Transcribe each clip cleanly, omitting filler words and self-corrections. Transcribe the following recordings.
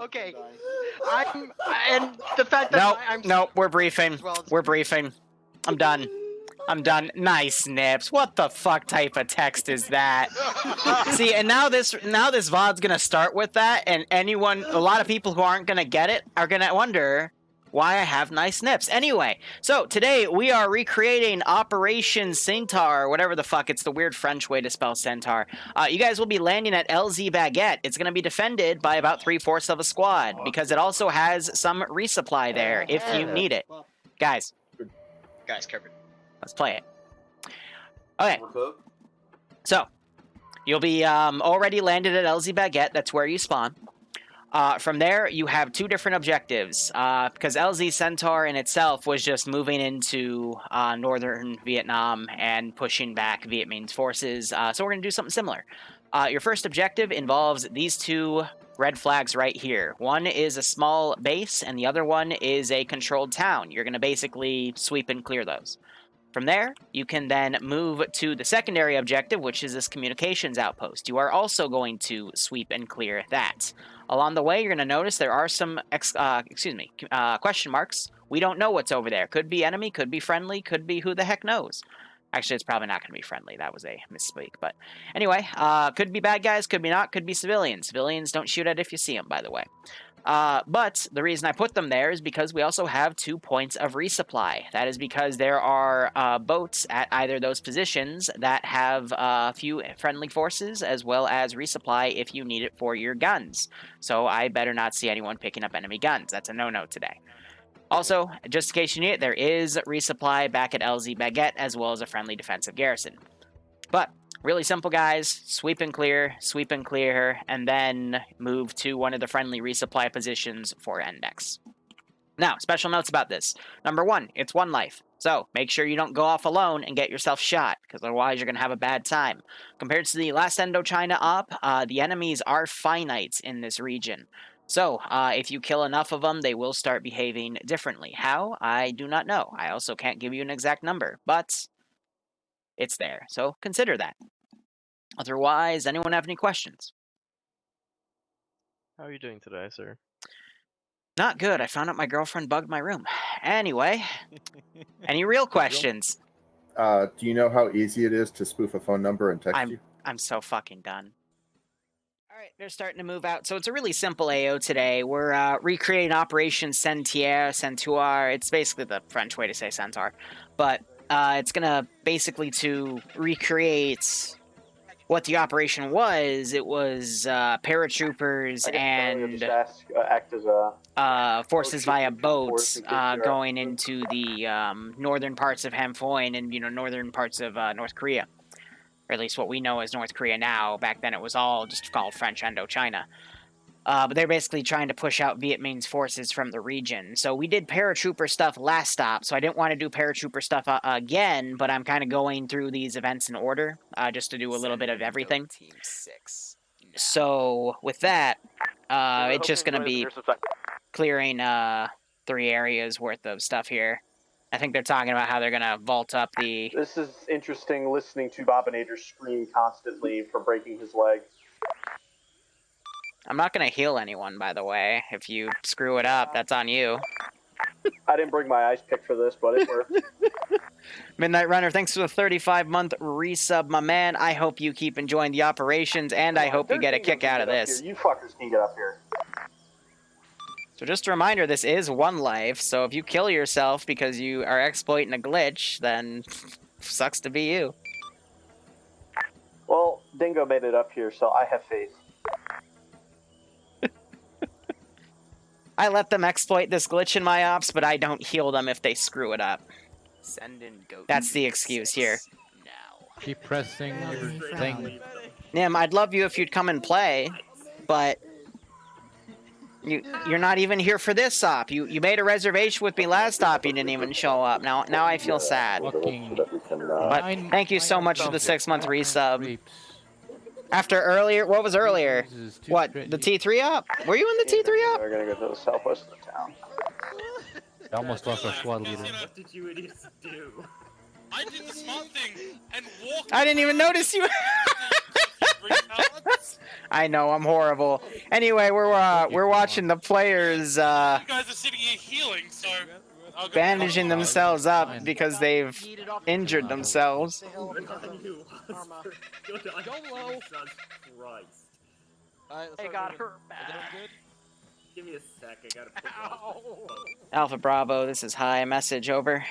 Okay. And the fact that No, we're briefing. We're briefing. I'm done. Nice, Nips. What the fuck type of text is that? See, and now this VOD's gonna start with that, and a lot of people who aren't gonna get it are gonna wonder why I have nice nips. Anyway, so today we are recreating Operation Ceinture, whatever the fuck. It's the weird French way to spell centaur. You guys will be landing at LZ Baguette. It's going to be defended by about 3/4 of a squad, because it also has some resupply there if you need it. Guys, covered. let's play it. Okay, so you'll be already landed at LZ Baguette. That's where you spawn. From there, you have two different objectives, because LZ Centaur in itself was just moving into northern Vietnam and pushing back Vietnamese forces, so we're going to do something similar. Your first objective involves these two red flags right here. One is a small base, and the other one is a controlled town. You're going to basically sweep and clear those. From there, you can then move to the secondary objective, which is this communications outpost. You are also going to sweep and clear that. Along the way, you're going to notice there are some question marks. We don't know what's over there. Could be enemy, could be friendly, could be who the heck knows. Actually, it's probably not going to be friendly. That was a misspeak. But anyway, could be bad guys, could be not, could be civilians. Civilians don't shoot at if you see them, by the way. But the reason I put them there is because we also have 2 points of resupply. That is because there are boats at either of those positions that have a few friendly forces as well as resupply if you need it for your guns. So I better not see anyone picking up enemy guns. That's a no-no today. Also, just in case you need it, there is resupply back at LZ Baguette as well as a friendly defensive garrison. But really simple, guys. Sweep and clear, and then move to one of the friendly resupply positions for index. Now, special notes about this. Number 1, it's 1 life. So make sure you don't go off alone and get yourself shot, because otherwise you're going to have a bad time. Compared to the last Indochina op, the enemies are finite in this region. So, if you kill enough of them, they will start behaving differently. How? I do not know. I also can't give you an exact number, but it's there. So consider that. Otherwise, anyone have any questions? How are you doing today, sir? Not good. I found out my girlfriend bugged my room. Anyway, any real questions? Do you know how easy it is to spoof a phone number and text you? I'm so fucking done. Alright, they're starting to move out. So it's a really simple AO today. We're recreating Operation Ceinture. It's basically the French way to say centaur. But it's going to basically to recreate what the operation was. It was paratroopers and act as a forces via boats going into the northern parts of Hamphoi and northern parts of North Korea. Or at least what we know as North Korea now. Back then it was all just called French Indochina. But they're basically trying to push out Vietnamese forces from the region. So we did paratrooper stuff last stop, so I didn't want to do paratrooper stuff again, but I'm kind of going through these events in order, just to do a little bit of everything. Team 6. No. So with that, it's just going to be clearing 3 areas worth of stuff here. I think they're talking about how they're going to vault up the... This is interesting, listening to Bobinator scream constantly for breaking his leg. I'm not going to heal anyone, by the way. If you screw it up, that's on you. I didn't bring my ice pick for this, but it worked. Midnight Runner, thanks for the 35-month resub, my man. I hope you keep enjoying the operations, and I hope you get a kick out of this. You fuckers can get up here. So just a reminder, this is 1 life, so if you kill yourself because you are exploiting a glitch, then sucks to be you. Well, Dingo made it up here, so I have faith. I let them exploit this glitch in my ops, but I don't heal them if they screw it up. Send in goat. That's the excuse here. Now. Keep pressing your thing. Nim, I'd love you if you'd come and play, but you're not even here for this op. You made a reservation with me last op, you didn't even show up. Now I feel sad. Fucking But thank you so much for the 6-month resub. After earlier, what was earlier? What, the T3 op? Were you in the T3 op? We're gonna go to the southwest of the town. I almost lost our squad leader. What did you idiots do? I did the smart thing and walked. I didn't even notice you. I know, I'm horrible. Anyway, we're watching the players You guys are sitting here healing, so I'll go bandaging cover. themselves up because they've Yeeted off injured themselves. the hill because of Arma. YOLO! Christ. They got her back. Give me a sec, I gotta put Ow. Alpha Bravo, this is high. Message over.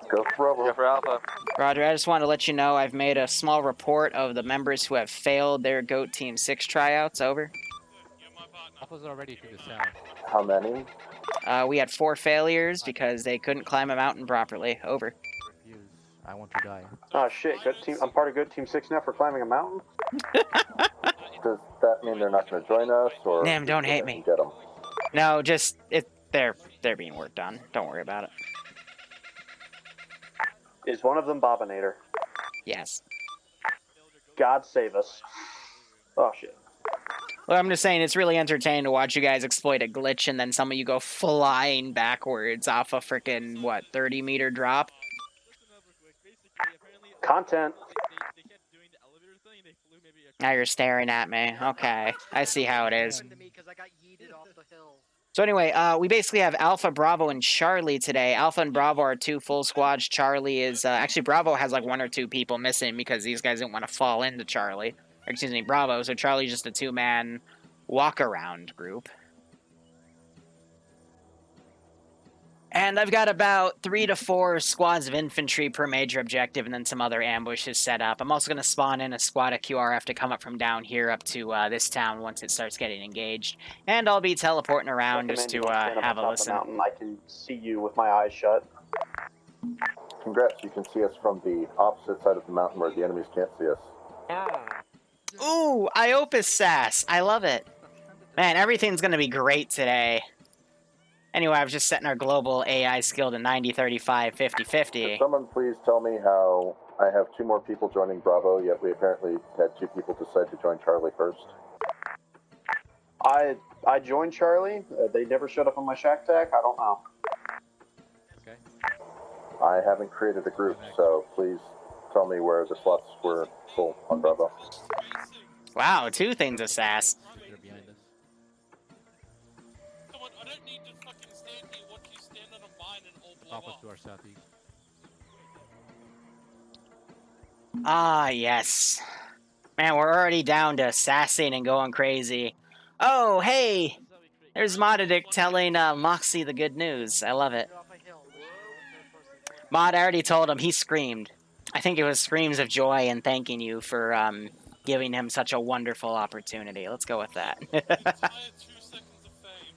Go for Bravo. Go for Alpha. Roger, I just want to let you know I've made a small report of the members who have failed their GOAT Team 6 tryouts. Over. You're my partner. Alpha's already to the south. How many? We had 4 failures because they couldn't climb a mountain properly. Over. Refuse. I want to die. Oh shit, good team. I'm part of Good Team 6 now for climbing a mountain? Does that mean they're not going to join us, or Nam, don't hate me. Get them. No, just they're being worked on. Don't worry about it. Is one of them Bobinator? Yes. God save us. Oh shit. Well, I'm just saying it's really entertaining to watch you guys exploit a glitch and then some of you go flying backwards off a freaking, what, 30-meter drop? Content. Now you're staring at me. Okay, I see how it is. Happened to me 'cause I got yeeted off the hill. So anyway, we basically have Alpha, Bravo, and Charlie today. Alpha and Bravo are 2 full squads. Charlie is... actually, Bravo has like 1 or 2 people missing because these guys didn't want to fall into Charlie. Or, excuse me, Bravo. So Charlie's just a 2-man walk-around group. And I've got about 3 to 4 squads of infantry per major objective and then some other ambushes set up. I'm also going to spawn in a squad of QRF to come up from down here up to this town once it starts getting engaged. And I'll be teleporting around just to have a listen. Mountain. I can see you with my eyes shut. Congrats, you can see us from the opposite side of the mountain where the enemies can't see us. Ooh, Iopa sass. I love it. Man, everything's going to be great today. Anyway, I was just setting our global AI skill to 90, 35, 50, 50. Could someone please tell me how I have 2 more people joining Bravo, yet we apparently had 2 people decide to join Charlie first? I joined Charlie. They never showed up on my shack tag. I don't know. Okay. I haven't created a group, so please tell me where the slots were full on Bravo. Wow, 2 things of sass. They're behind us. Come on, I don't need to fucking stand here, watch you stand on a mine and all blow Alpha up. to our southeast. Ah, yes. Man, we're already down to sassing and going crazy. Oh, hey! There's Modadic telling Moxie the good news. I love it. Yeeted off a hill. Mod, I already told him. He screamed. I think it was screams of joy and thanking you for giving him such a wonderful opportunity. Let's go with that. The entire 2 seconds of fame.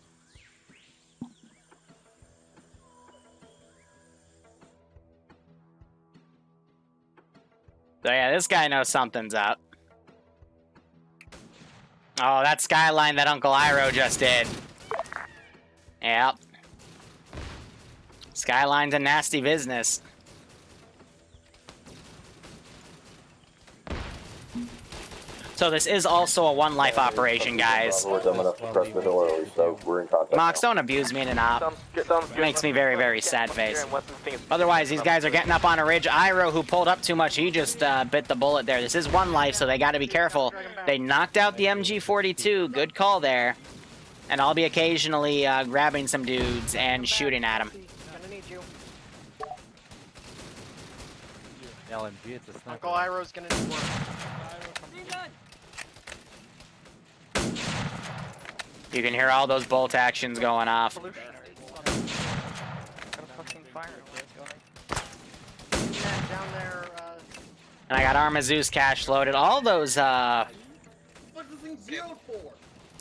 So yeah, this guy knows something's up. Oh, that skyline that Uncle Iro just did. Yep. Skyline's a nasty business. So this is also a 1-life operation, guys. We're dumb enough to press the hill early, so we're in contact. Mox, don't abuse me in an op. It makes me very, very sad face. Otherwise, these guys are getting up on a ridge. Iro, who pulled up too much, he just bit the bullet there. This is 1 life, so they got to be careful. They knocked out the MG42. Good call there. And I'll be occasionally grabbing some dudes and shooting at them. Gonna need you. LMG, it's a sniper. Uncle Iroh's gonna need work. You can hear all those bolt actions going off. Got a fucking fire going. Down there, And I got Arma Zeus cache loaded. All those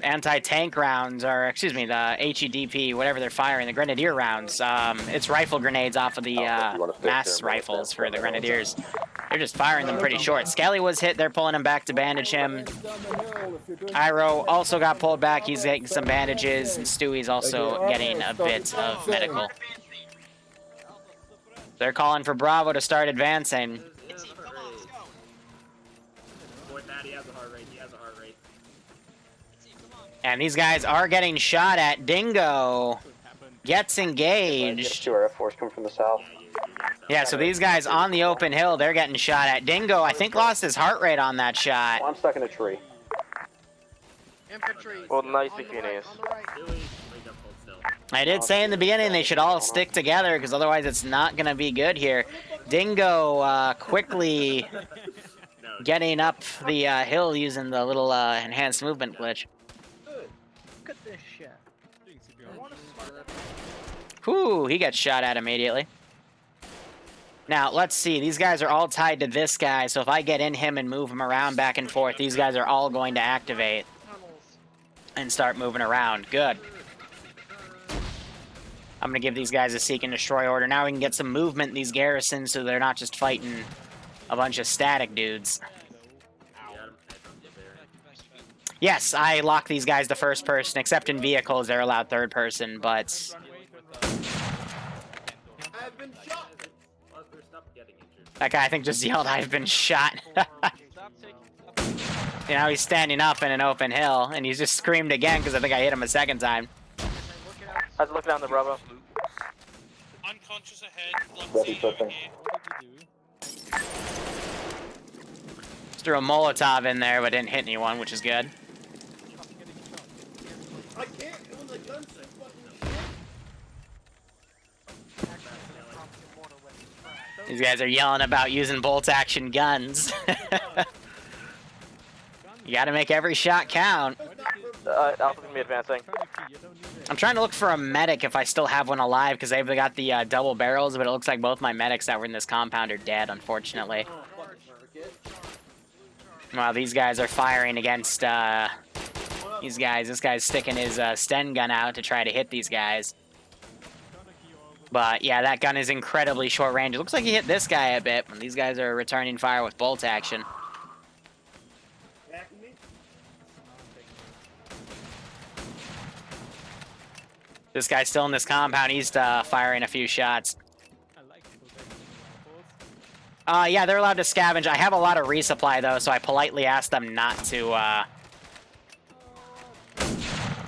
anti-tank rounds, or excuse me, the HEDP, whatever they're firing, the Grenadier rounds. It's rifle grenades off of the mass rifles for the Grenadiers. They're just firing them pretty short. Skelly was hit. They're pulling him back to bandage him. Iro also got pulled back. He's getting some bandages, and Stewie's also getting a bit of medical. They're calling for Bravo to start advancing. Boy, Matt, he has a heart rate. He has a heart rate. And these guys are getting shot at. Dingo gets engaged. Get to our F-Force coming from the south. Yeah, so these guys on the open hill, they're getting shot at. Dingo, I think, lost his heart rate on that shot. I'm stuck in a tree. Infantry. Well, nice on the beginning. right, on the right. Billy, wake up, hold still. I did say in the beginning they should all stick together, because otherwise it's not going to be good here. Dingo quickly No, getting up the hill using the little enhanced movement glitch. Good. Look at this shit. I want to smart. Whew, he gets shot at immediately. Now, let's see. These guys are all tied to this guy, so if I get in him and move him around back and forth, these guys are all going to activate Tunnels. and start moving around. Good. I'm going to give these guys a seek and destroy order. Now we can get some movement in these garrisons so they're not just fighting a bunch of static dudes. Yes, I lock these guys to first person, except in vehicles they're allowed third person, but... I've been shot. Wasper, stop getting injured. That guy, I think, just yelled, "I've been shot." You know, he's standing up in an open hill, and he's just screamed again because I think I hit him a second time. I was looking down the Bravo. Unconscious ahead. Ready, Left over flipping. here. Just threw a Molotov in there, but didn't hit anyone, which is good. I can't when the gun's so fucking shit. These guys are yelling about using bolt-action guns. You gotta make every shot count. Alpha's gonna be advancing. I'm trying to look for a medic if I still have one alive, because they've got the double barrels, but it looks like both my medics that were in this compound are dead, unfortunately. Wow, these guys are firing against these guys. This guy's sticking his Sten gun out to try to hit these guys. But yeah, that gun is incredibly short range. It looks like he hit this guy a bit, and these guys are returning fire with bolt action. This guy's still in this compound. He's firing a few shots. Yeah, they're allowed to scavenge. I have a lot of resupply, though, so I politely asked them not to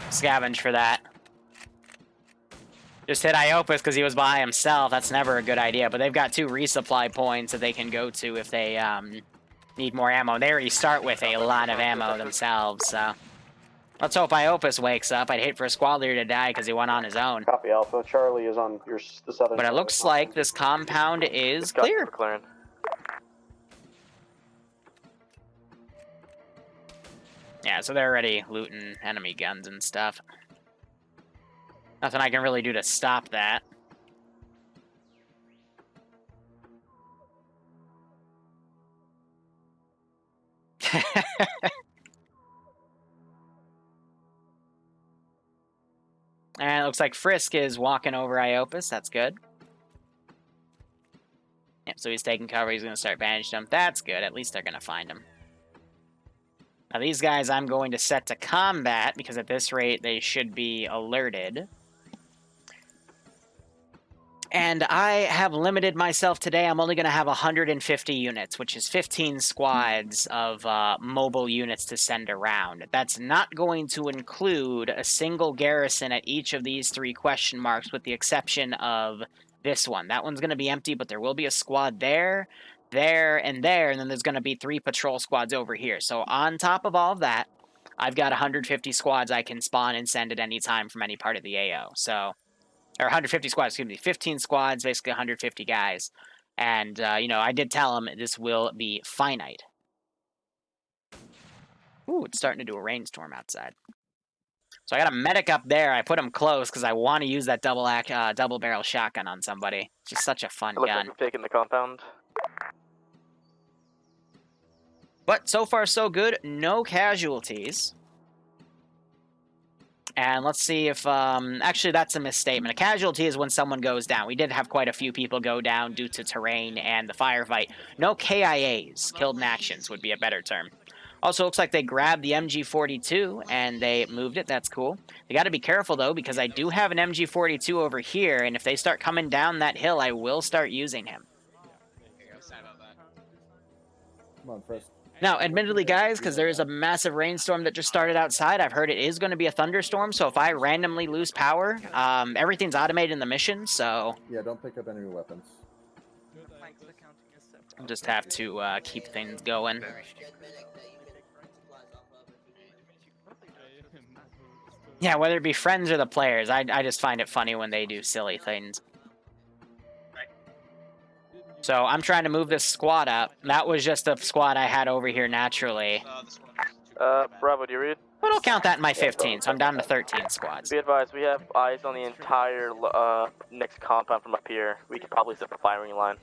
scavenge for that. Just hit Iopa because he was by himself. That's never a good idea, but they've got 2 resupply points that they can go to if they need more ammo. They already start with a lot of ammo themselves, so... Let's hope Iopus wakes up. I'd hate for a squad leader to die because he went on his own. Copy, Alpha. Charlie is on the southern. But it looks like this compound is clear. Clearing. Yeah, so they're already looting enemy guns and stuff. Nothing I can really do to stop that. And it looks like Frisk is walking over Iopus. That's good. Yeah, so he's taking cover. He's going to start bandaging him. That's good. At least they're going to find him. Now, these guys I'm going to set to combat, because at this rate, they should be alerted. And I have limited myself today. I'm only going to have 150 units, which is 15 squads of mobile units to send around. That's not going to include a single garrison at each of these 3 question marks, with the exception of this one. That one's going to be empty, but there will be a squad there, and then there's going to be 3 patrol squads over here. So on top of all of that, I've got 150 squads I can spawn and send at any time from any part of the AO. So... Or 150 squads, excuse me. 15 squads, basically 150 guys. And, you know, I did tell them this will be finite. Ooh, it's starting to do a rainstorm outside. So I got a medic up there. I put him close because I want to use that double barrel shotgun on somebody. It's just such a fun It looks gun. like we've taken the compound. But so far, so good. No casualties. And let's see if, actually that's a misstatement. A casualty is when someone goes down. We did have quite a few people go down due to terrain and the firefight. No KIAs, killed in actions would be a better term. Also, looks like they grabbed the MG42 and they moved it. That's cool. They got to be careful, though, because I do have an MG42 over here, and if they start coming down that hill, I will start using him. Come on, Frisk. Now, admittedly, guys, because there is a massive rainstorm that just started outside, I've heard it is going to be a thunderstorm, so if I randomly lose power, everything's automated in the mission, so... Yeah, don't pick up enemy weapons. Just have to keep things going. Yeah, whether it be friends or the players, I just find it funny when they do silly things. So I'm trying to move this squad up. That was just a squad I had over here naturally. Bravo, do you read? But I'll count that in my 15, so I'm down to 13 squads. Be advised, we have eyes on the entire next compound from up here. We could probably set the firing line.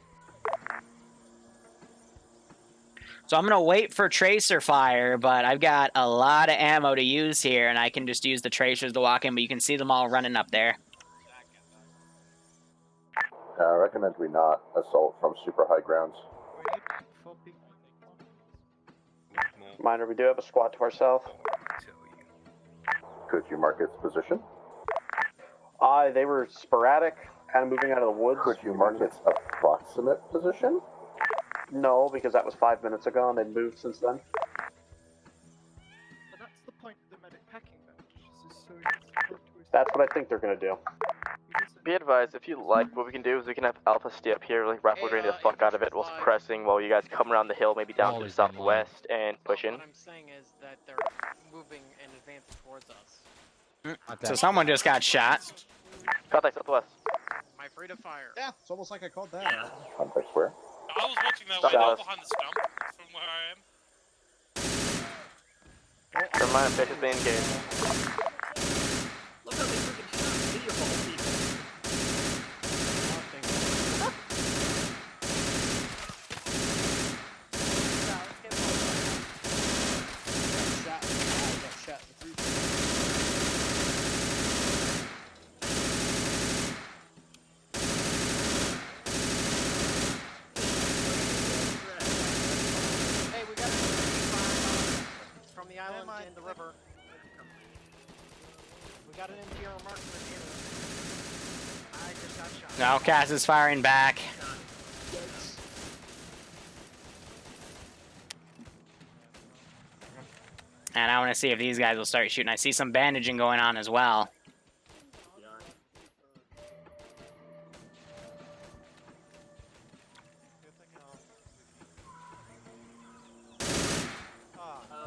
So I'm going to wait for tracer fire, but I've got a lot of ammo to use here, and I can just use the tracers to walk in, but you can see them all running up there. I recommend we not assault from super high grounds. Miner, we do have a squad to our south. Could you mark its position? They were sporadic, kind of moving out of the woods. Could you mark its approximate position? No, because that was 5 minutes ago, and they've moved since then. But that's the point of the medic packing bench. That's what I think they're gonna do. Be advised, if you like, what we can do is we can have Alpha stay up here, like rifle drain the fuck out of it while pressing, while you guys come around the hill, maybe down to the southwest and push in. What I'm saying is that they're moving in advance towards us. So someone just got shot. Contact southwest. Am I free to fire? Yeah, it's almost like I called that. Yeah. Contact where? I was watching that Stop window us. behind the stump from where I am. Remind basically engaged. Look how they freaking shot me of all people. Hey, we got an MG from the island in the river. We got an MG marker here. I just got shot. Now Cass is firing back. And I want to see if these guys will start shooting. I see some bandaging going on as well.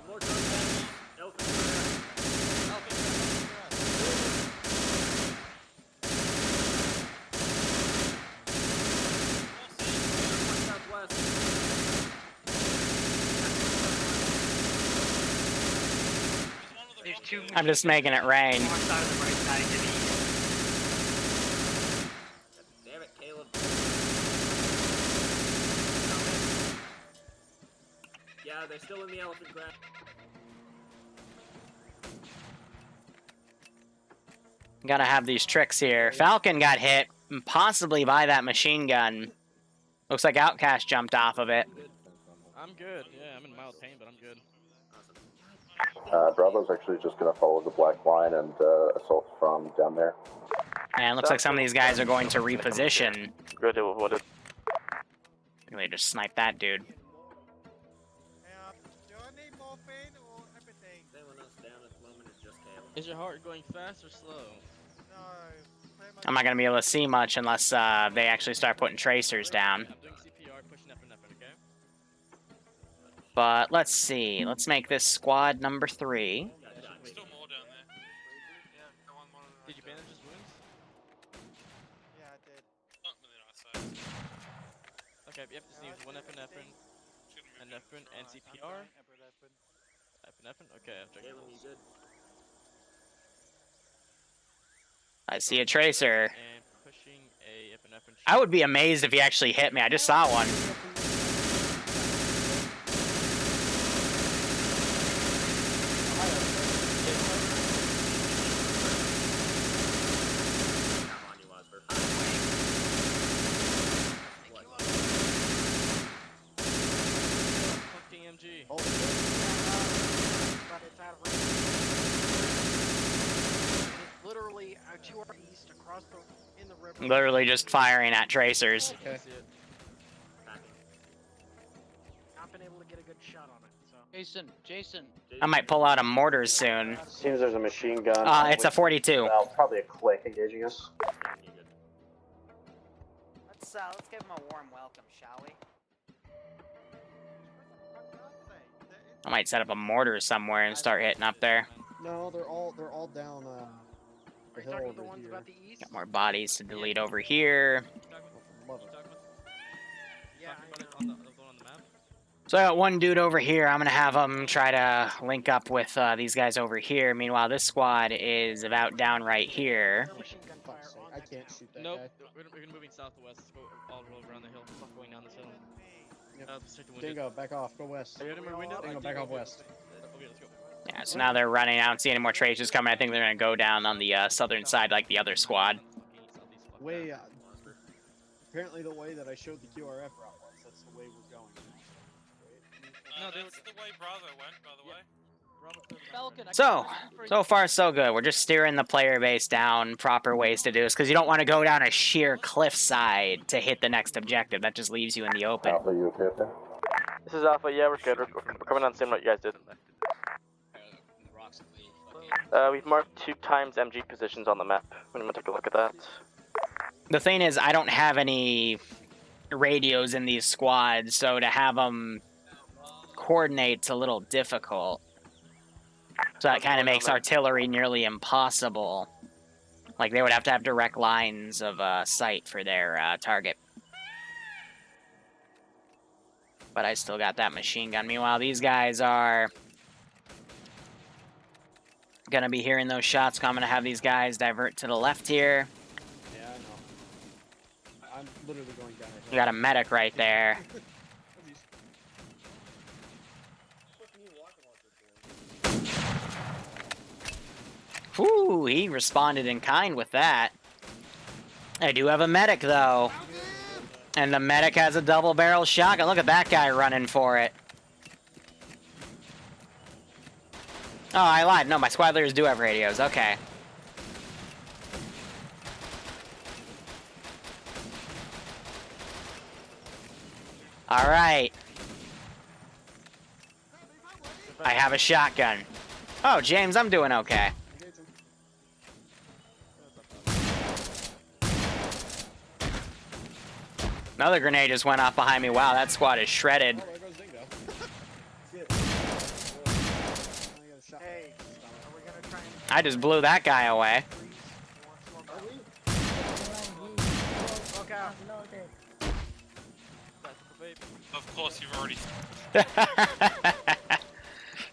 Mortar bench. There's two. I'm just making it rain. One side of the right side to the east. Damn it, Caleb. Yeah, they're still in the elephant ground. Gotta have these tricks here. Falcon got hit, possibly by that machine gun. Looks like Outcast jumped off of it. I'm good. Yeah, I'm in mild pain, but I'm good. Bravo's actually just going to follow the black line and assault from down there. And looks like some of these guys are going to reposition. Good, what is... They just sniped that dude. Anyone else down at the moment or just Caleb? Is your heart going fast or slow? I'm not gonna be able to see much unless they actually start putting tracers down. I'm doing CPR, pushing up and up, okay? But let's see. Let's make this squad number 3. Still more down there. Yeah, go on one of the Did you bandage his wounds? Not really nice size. Okay, you have to sneeze one epinephrine, an epinephrine, and CPR. Epinephrine? Okay, I'm checking. Caleb, you good? I see a tracer. And pushing a epinephrine. I would be amazed if he actually hit me. I just saw one. I'm on you, Wasper. Fucking MG. But it's out of range. And it's literally to our east, across the in the river. Literally just firing at tracers. Okay. I see it. Not been able to get a good shot on it. So. Jason. I might pull out a Mortars soon. Seems there's a machine gun. It's a 42. Well, probably a click engaging us. Let's give him a warm welcome, shall we? I might set up a mortar somewhere and start hitting up there. No, they're all down the Are you hill talking over the ones here. about the east? Got more bodies to delete over here. Love it. Yeah, Talking I about it know. on the one on the map. So I got one dude over here. I'm gonna have him try to link up with these guys over here. Meanwhile, this squad is about down right here. Your machine gun fire Fuck's sake, on I that can't town. shoot that Nope. guy. We're moving southwest. Go all around the hill. Stop going down this hill. Yep. Straight to wounded. Dingo, back off. Go west. Are you ready to wounded? Dingo, back off west. Okay, let's go. Yeah, so now they're running. I don't see any more traces coming. I think they're gonna go down on the southern side like the other squad. Way, apparently the way that I showed the QRF route was. That's the way we're going. No, that's the way Bravo went, by the way. Falcon, I So, can so far so good. We're just steering the player base down proper ways to do this because you don't want to go down a sheer cliffside to hit the next objective. That just leaves you in the open. Alpha, you okay up there? This is Alpha. Yeah, we're good. We're coming on the same route you guys did. We've marked 2 times MG positions on the map. I'm gonna take a look at that. The thing is, I don't have any radios in these squads, so to have them coordinate's a little difficult. So that kind of makes artillery nearly impossible. Like, they would have to have direct lines of sight for their target. But I still got that machine gun. Meanwhile, these guys are gonna be hearing those shots. So I'm gonna have these guys divert to the left here. Yeah, I know. I'm literally going down a hill. We got a medic right there. Whew, he responded in kind with that. I do have a medic, though. And the medic has a double-barrel shotgun. Look at that guy running for it. Oh, I lied. No, my squad leaders do have radios. Okay. All right. I have a shotgun. Oh, James, I'm doing okay. Another grenade just went off behind me. Wow, that squad is shredded. Oh, there goes Dingo. Hey, are we gonna try and I just blew that guy away. look out? Of course, you've already.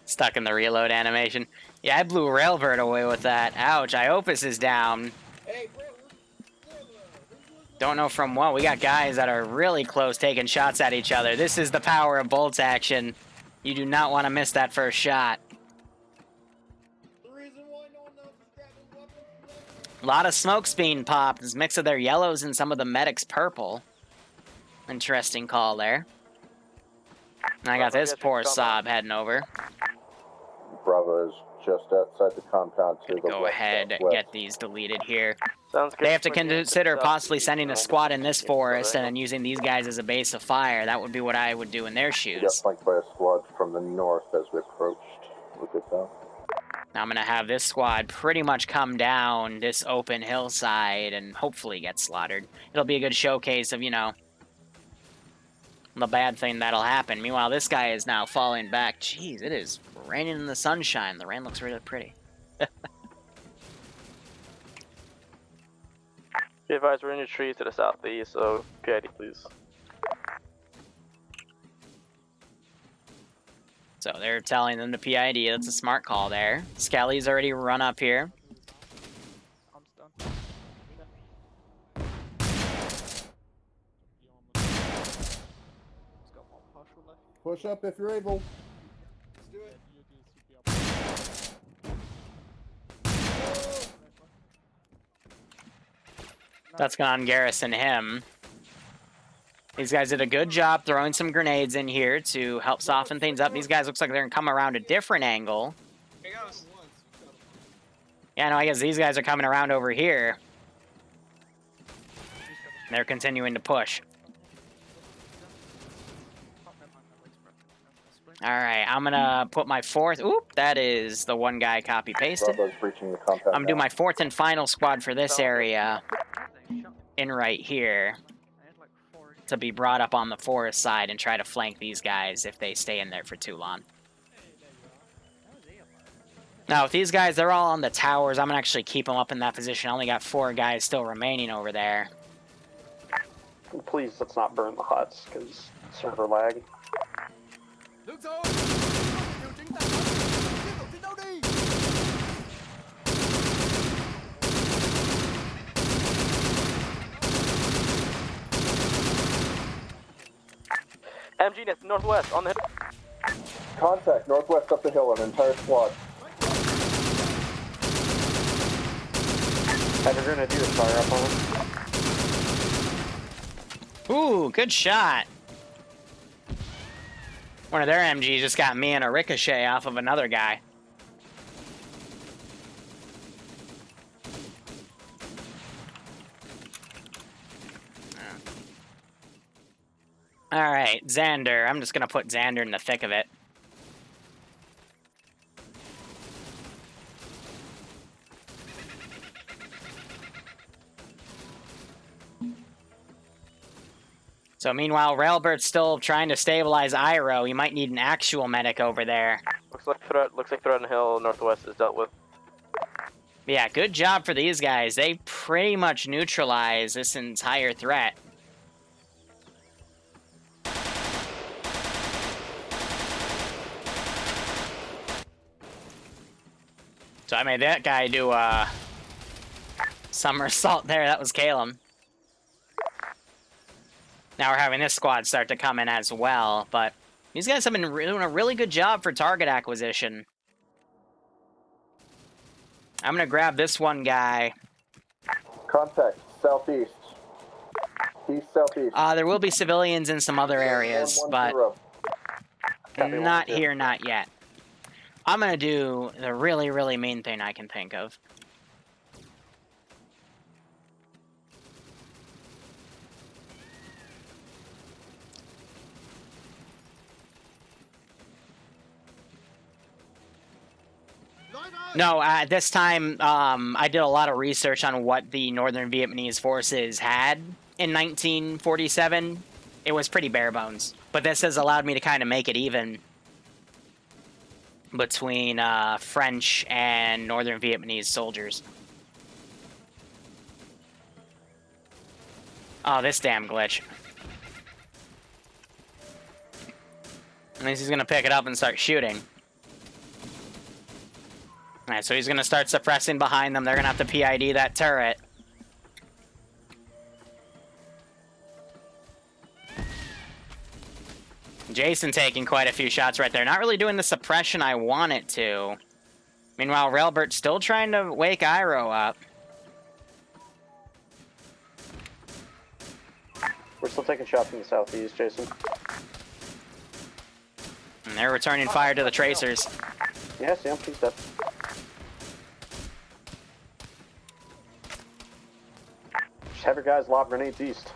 Stuck in the reload animation. Yeah, I blew Railbird away with that. Ouch, Iopus is down. Don't know from what. We got guys that are really close taking shots at each other. This is the power of bolt action. You do not want to miss that first shot. A lot of smokes being popped. This mix of their yellows and some of the medics purple. Interesting call there. And I got this poor sob heading over. Bravo is just outside the compound to the Go ahead and get these deleted here. Sounds good. They have to consider possibly sending a squad in this forest and then using these guys as a base of fire. That would be what I would do in their We got shoes. flanked by a squad from the north as we approached. Look at that. Now I'm going to have this squad pretty much come down this open hillside and hopefully get slaughtered. It'll be a good showcase of, you know, the bad thing that'll happen. Meanwhile, this guy is now falling back. Jeez, it is raining in the sunshine. The rain looks really pretty. Be advised, we're in your trees to the southeast, so PID, please. So they're telling them to PID. That's a smart call there. Skelly's already run up here. I'm stunned. He's got one partial left. Push up if you're able. That's gonna garrison him. These guys did a good job throwing some grenades in here to help soften things up. These guys looks like they're gonna come around a different angle. Here he goes. Yeah, no, I guess these guys are coming around over here. They're continuing to push. Alright, I'm gonna put my fourth... Oop, that is the one guy copy-pasted. Bravo's breaching the compound I'm gonna do now. my fourth and final squad for this area. In right here. To be brought up on the forest side and try to flank these guys if they stay in there for too long. Now, with these guys, they're all on the towers. I'm going to actually keep them up in that position. I only got 4 guys still remaining over there. Please, let's not burn the huts, because server lag. MG net northwest on the hill. Contact northwest up the hill, an entire squad. Have a grenadier fire up on him. Ooh, good shot. One of their MGs just got me in a ricochet off of another guy. Alright, Xander. I'm just gonna put Xander in the thick of it. So meanwhile, Railbird's still trying to stabilize Iro. You might need an actual medic over there. Looks like threat on the hill northwest is dealt with. Yeah, good job for these guys. They pretty much neutralize this entire threat. So I made that guy do a somersault there. That was Calum. Now we're having this squad start to come in as well, but these guys have been doing a really good job for target acquisition. I'm going to grab this one guy. Contact southeast. East southeast. There will be civilians in some other areas, but not here, not yet. I'm going to do the really, really mean thing I can think of. No, at this time, I did a lot of research on what the Northern Vietnamese forces had in 1947. It was pretty bare bones. But this has allowed me to kind of make it even between French and Northern Vietnamese soldiers. Oh, this damn glitch. At least he's going to pick it up and start shooting. Alright, so he's going to start suppressing behind them. They're going to have to PID that turret. Jason taking quite a few shots right there. Not really doing the suppression I want it to. Meanwhile, Railbird's still trying to wake Iro up. We're still taking shots from the southeast, Jason. And they're returning fire to the tracers. Yes, yeah, he's dead. Just have your guys lob grenades east.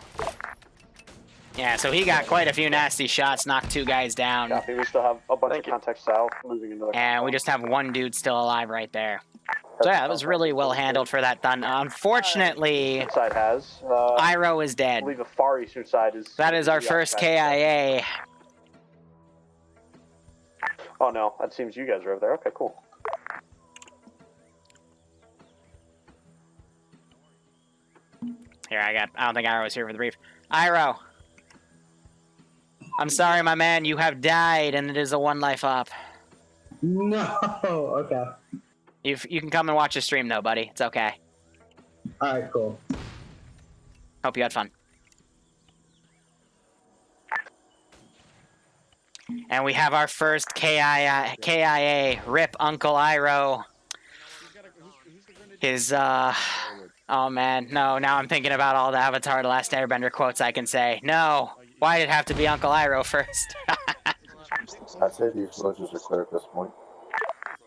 Yeah, so he got quite a few nasty shots, knocked 2 guys down. Copy, we still have a bunch of contact south moving into the... And we just have 1 dude still alive right there. So yeah, that was really well handled for that done. Unfortunately, side has. Iro is dead. I believe the far eastern side is... That is our first KIA. Oh no, that seems you guys are over there. Okay, cool. Here, I don't think Iro was here for the brief. Iro! I'm sorry, my man, you have died, and it is a 1 life up. No, okay. You can come and watch the stream, though, buddy. It's okay. Alright, cool. Hope you had fun. And we have our first KIA. Rip Uncle Iro. His, oh man, no, now I'm thinking about all the Avatar The Last Airbender quotes I can say. No, why did it have to be Uncle Iro first? I'd say these villages are clear at this point.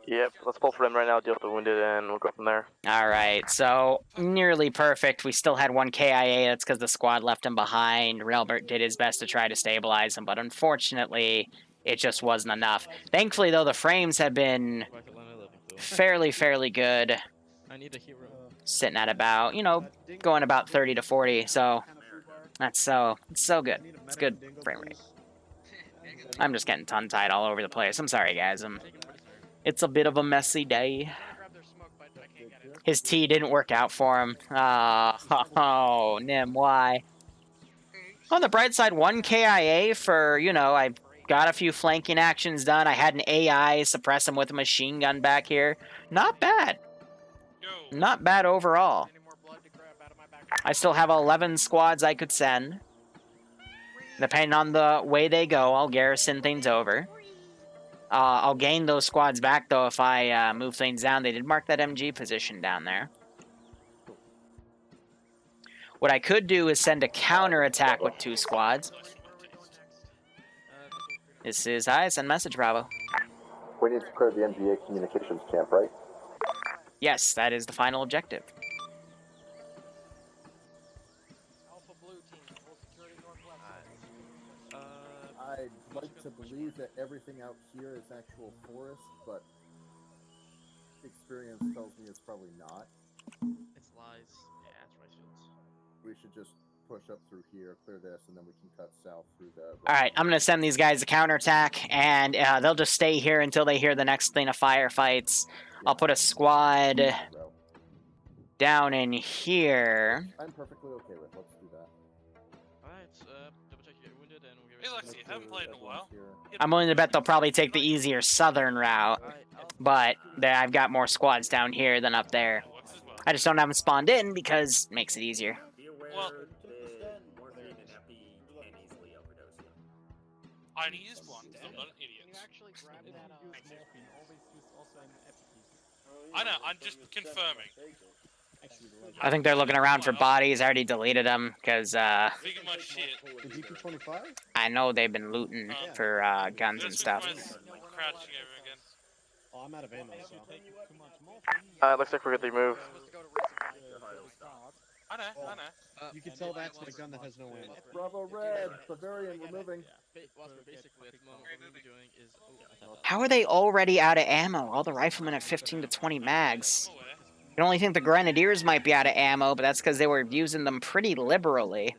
Yep, let's pull for them right now, deal with the wounded, and we'll go from there. Alright, so nearly perfect. We still had 1 KIA. That's because the squad left him behind. Railbert did his best to try to stabilize him, but unfortunately, it just wasn't enough. Thankfully, though, the frames have been fairly good. I need a hero. Sitting at about, going about 30 to 40, so that's so good. It's good frame rate. I'm just getting tongue-tied all over the place. I'm sorry, guys. It's a bit of a messy day. I'm gonna grab their smoke, but I can't get it. His tea didn't work out for him. Oh, Nim, why? On the bright side, 1 KIA for, you know, I got a few flanking actions done. I had an AI suppress him with a machine gun back here. Not bad. Yo. Not bad overall. Any more blood to grab out of my backpack? I still have 11 squads I could send. Depending on the way they go, I'll garrison things over. I'll gain those squads back, though, if I move things down. They did mark that MG position down there. What I could do is send a counterattack with 2 squads. This is hi, send message, Bravo. We need to clear the MGA communications camp, right? Yes, that is the final objective. Alpha Blue team, full security northwest. I'd like to believe that everything out here is actual forest, but experience tells me it's probably not. It's lies. Yeah, that's right. We should just push up through here, clear this, and then we can cut south through the... Alright, I'm going to send these guys a counterattack, and they'll just stay here until they hear the next thing of firefights. I'll put a squad down in here. I'm perfectly okay with. Let's do that. Alright, double check you get wounded and we'll Hey, Lexi, haven't played in a while. I'm willing to bet they'll probably take the easier southern route, but I've got more squads down here than up there. I just don't have them spawned in because it makes it easier. Well, I only used one, so I'm not an idiot. Can you actually grab that? I know, I'm just confirming. I think they're looking around for bodies. I already deleted them because Figure my shit. The GP25? I know they've been looting for guns and This stuff. was crouching over again. Oh, I'm out of ammo, so. Looks like we're good to move. I know. You can tell that's my gun that has no ammo. Bravo Red! Bavarian, we're moving. Wasper, basically, at the moment, what we're gonna be doing is... How are they already out of ammo? All the riflemen have 15 to 20 mags. I only think the Grenadiers might be out of ammo, but that's because they were using them pretty liberally.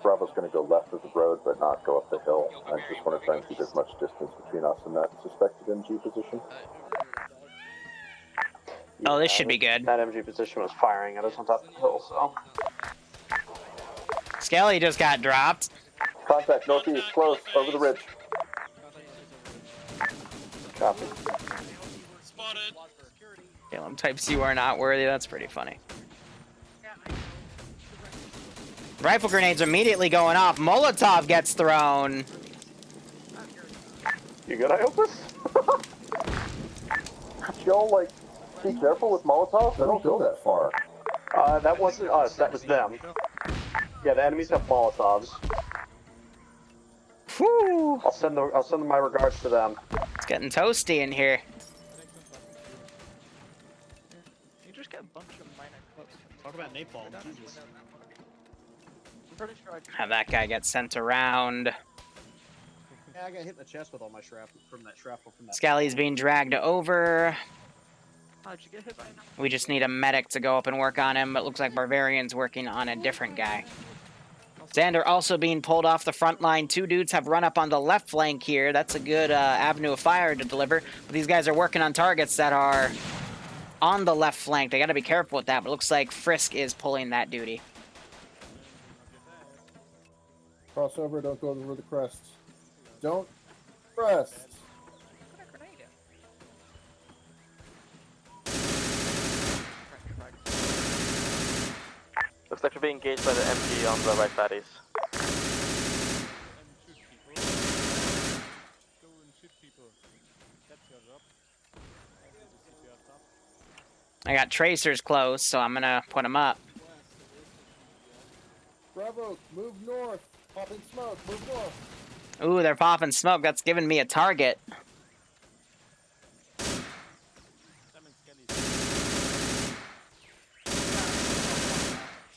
Bravo's going to go left of the road, but not go up the hill. I just want to try and keep as much distance between us and that suspected MG position. Oh, this should be good. That MG position was firing at us on top of the hill, so. Skelly just got dropped. Contact northeast, close, over the ridge. Copy. Spotted. Caleb types you are not worthy. That's pretty funny. Rifle grenades immediately going off. Molotov gets thrown. You good, Iopa? Y'all, like, be careful with Molotovs. They don't go that far. That wasn't us, that was them. Yeah, the enemies have Molotovs. Whew. I'll send my regards to them. It's getting toasty in here. You just get a bunch of minor clips. Talk about napalm. Jesus. I'm pretty sure I Have that guy get sent around. Yeah, I got hit in the chest with all my shrapnel from that. Scally's being dragged over. How'd you get hit by now? We just need a medic to go up and work on him, but looks like Barbarian's working on a different guy. Xander also being pulled off the front line. 2 dudes have run up on the left flank here. That's a good avenue of fire to deliver. But these guys are working on targets that are on the left flank. They got to be careful with that, but it looks like Frisk is pulling that duty. Crossover, don't go over the crest. Don't crest. Looks like we're being engaged by the MG on the right fatties. I got tracers close, so I'm going to put them up. Bravo, move north. Popping smoke, move north. Ooh, they're popping smoke. That's giving me a target.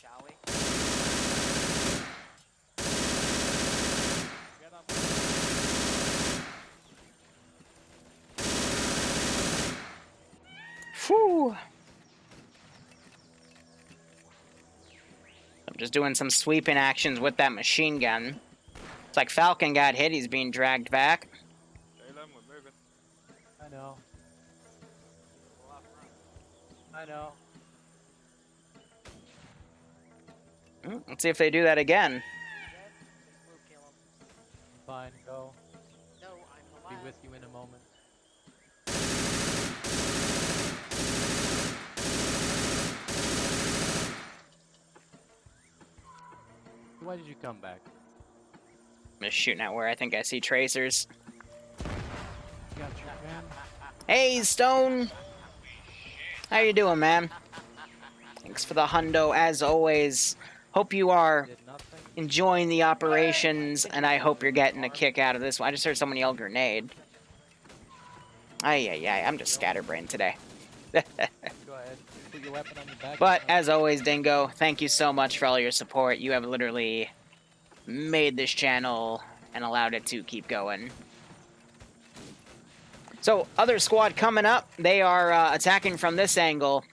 Shall we? Whew. just doing some sweeping actions with that machine gun. It's like Falcon got hit. He's being dragged back. Jalen, we're moving. I know. I know. Let's see if they do that again. Move, Caleb. Fine, go. No, I'm Be alive. with you in a moment. Why did you come back? I'm just shooting at where I think I see tracers. Got you, man. Hey, Stone! How you doing, man? Thanks for the hundo, as always. Hope you are Did nothing. enjoying the operations, and I hope you're getting a kick out of this one. I just heard someone yell grenade. Ay, I'm just scatterbrained today. Go ahead. Put your weapon on your back. But, as always, Dingo, thank you so much for all your support. You have literally made this channel and allowed it to keep going. So, other squad coming up. They are attacking from this angle.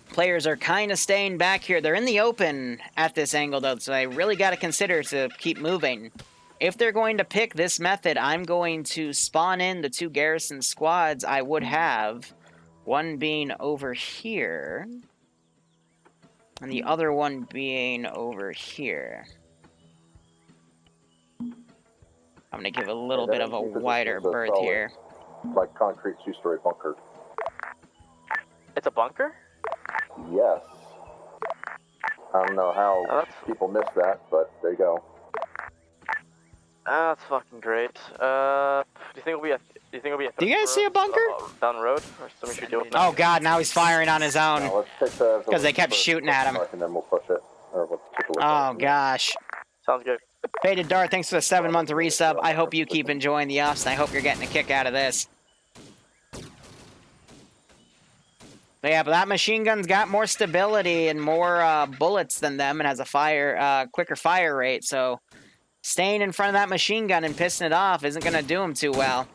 Players are kind of staying back here. They're in the open at this angle, though, so they really got to consider to keep moving. If they're going to pick this method, I'm going to spawn in the 2 garrison squads I would have. One being over here, and the other one being over here. I'm going to give a little bit of a wider berth here. Like concrete 2-story bunker. It's a bunker? Yes. I don't know how people miss that, but there you go. That's fucking great. Do you think it'll be a Do you guys see a bunker? Down the road? Or something should do it? Oh god, now he's firing on his own. No, let's take the Because they kept shooting at him. and then we'll push it. Or we'll take a look Oh at it. gosh. Sounds good. Faded Dart, thanks for the 7-month resub. I hope you keep enjoying the offs, and I hope you're getting a kick out of this. But yeah, but that machine gun's got more stability and more bullets than them, and has a quicker fire rate, so staying in front of that machine gun and pissing it off isn't going to do him too well.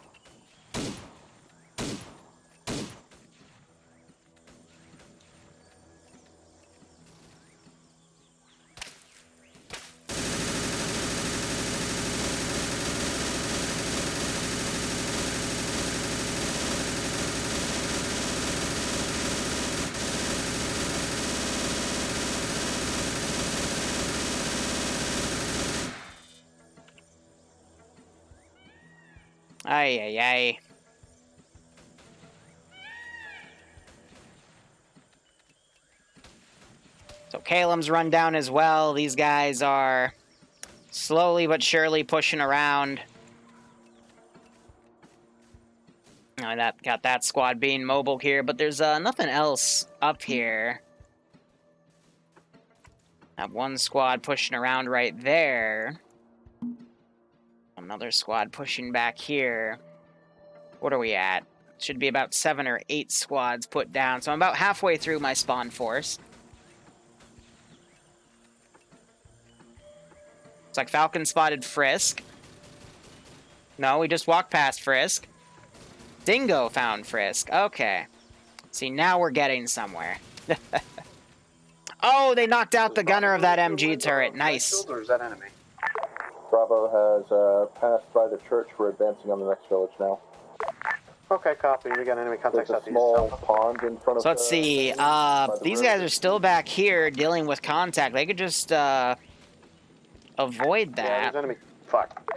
Ay. So Caleb's run down as well. These guys are slowly but surely pushing around. That got that squad being mobile here, but there's nothing else up here. Have one squad pushing around right there. Another squad pushing back here. What are we at? Should be about 7 or 8 squads put down. So I'm about halfway through my spawn force. It's like Falcon spotted Frisk. No, we just walked past Frisk. Dingo found Frisk. Okay. See, now we're getting somewhere. Oh, they knocked out the gunner of that MG turret. Nice. Or is that enemy? Bravo has passed by the church. We're advancing on the next village now. Okay, copy. We got enemy contact There's a southeast. small pond in front of. So let's see. These guys are still back here dealing with contact. They could just avoid Yeah, that. there's enemy. Fuck.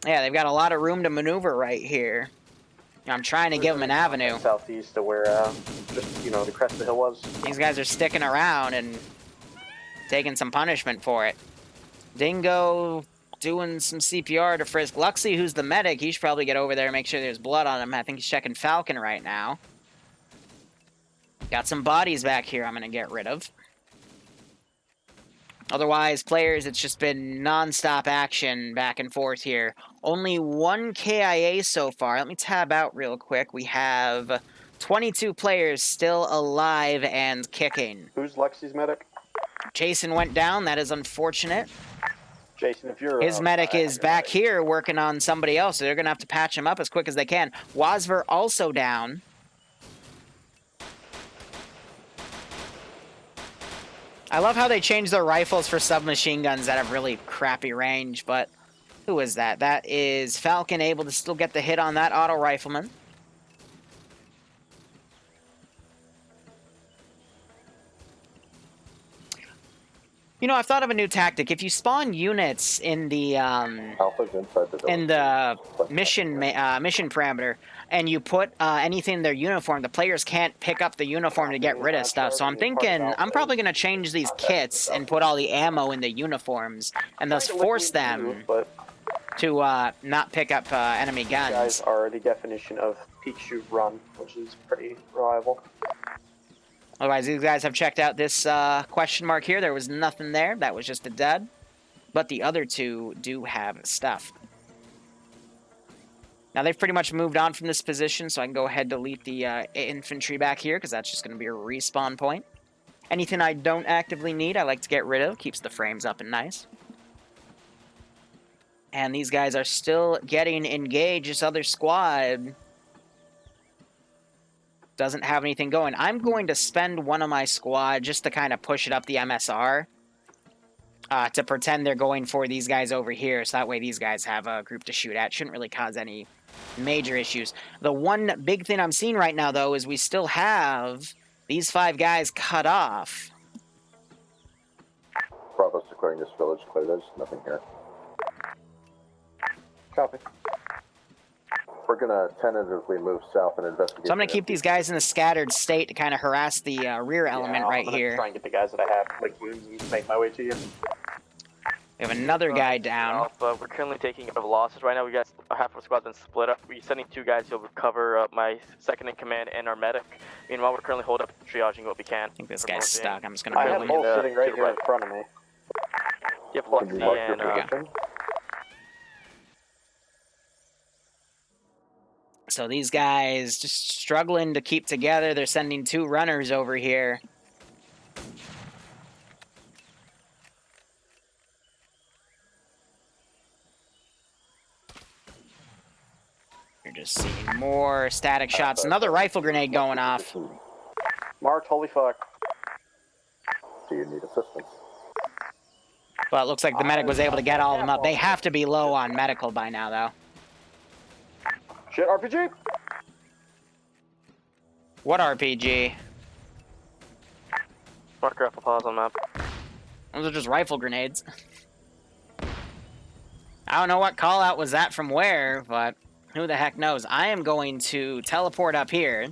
Yeah, they've got a lot of room to maneuver right here. I'm trying to give them an avenue. Southeast to where, just, the crest of the hill was. These guys are sticking around and taking some punishment for it. Dingo doing some CPR to Frisk. Luxy, who's the medic, he should probably get over there and make sure there's blood on him. I think he's checking Falcon right now. Got some bodies back here I'm going to get rid of. Otherwise, players, it's just been non-stop action back and forth here. Only 1 KIA so far. Let me tab out real quick. We have 22 players still alive and kicking. Who's Lexi's medic? Jason went down. That is unfortunate. Jason, if you're... His medic is back here working on somebody else, so they're going to have to patch him up as quick as they can. Wasper also down. I love how they changed their rifles for submachine guns that have really crappy range, but who is that? That is Falcon, able to still get the hit on that auto rifleman. You know, I've thought of a new tactic. If you spawn units in the mission parameter, and you put anything in their uniform, the players can't pick up the uniform to get rid of stuff. So I'm thinking I'm probably going to change these kits and put all the ammo in the uniforms, and thus force them to not pick up enemy guns. You guys are the definition of peek shoot run, which is pretty reliable. Otherwise, these guys have checked out this question mark here. There was nothing there. That was just a dud. But the other two do have stuff. Now, they've pretty much moved on from this position, so I can go ahead and delete the infantry back here, because that's just going to be a respawn point. Anything I don't actively need, I like to get rid of. Keeps the frames up and nice. And these guys are still getting engaged. This other squad doesn't have anything going. I'm going to spend one of my squad just to kind of push it up the MSR. To pretend they're going for these guys over here, so that way these guys have a group to shoot at. Shouldn't really cause any major issues. The one big thing I'm seeing right now, though, is we still have these 5 guys cut off. Bravo's declaring this village clear. There's nothing here. Copy. We're gonna tentatively move south and investigate. So I'm gonna keep these guys in a scattered state to kind of harass the rear element right here. I'm gonna try and get the guys that I have like wounds and make my way to you. We have another guy down. Alpha, we're currently taking up losses right now. We got half of our squad been split up. We're sending 2 guys who'll cover my second in command and our medic. Meanwhile, we're currently holding up triaging what we can. I think this guy's stuck. I'm just gonna. I have both sitting right here in front of me. You have Luxy and. So these guys just struggling to keep together. They're sending 2 runners over here. You're just seeing more static shots. Another rifle grenade going off. Marked, holy fuck. Do you need assistance? But it looks like the medic was able to get all of them up. They have to be low on medical by now, though. Shit, RPG? What RPG? Mark rifle pause on map. Those are just rifle grenades. I don't know what call out was that from where, but who the heck knows. I am going to teleport up here.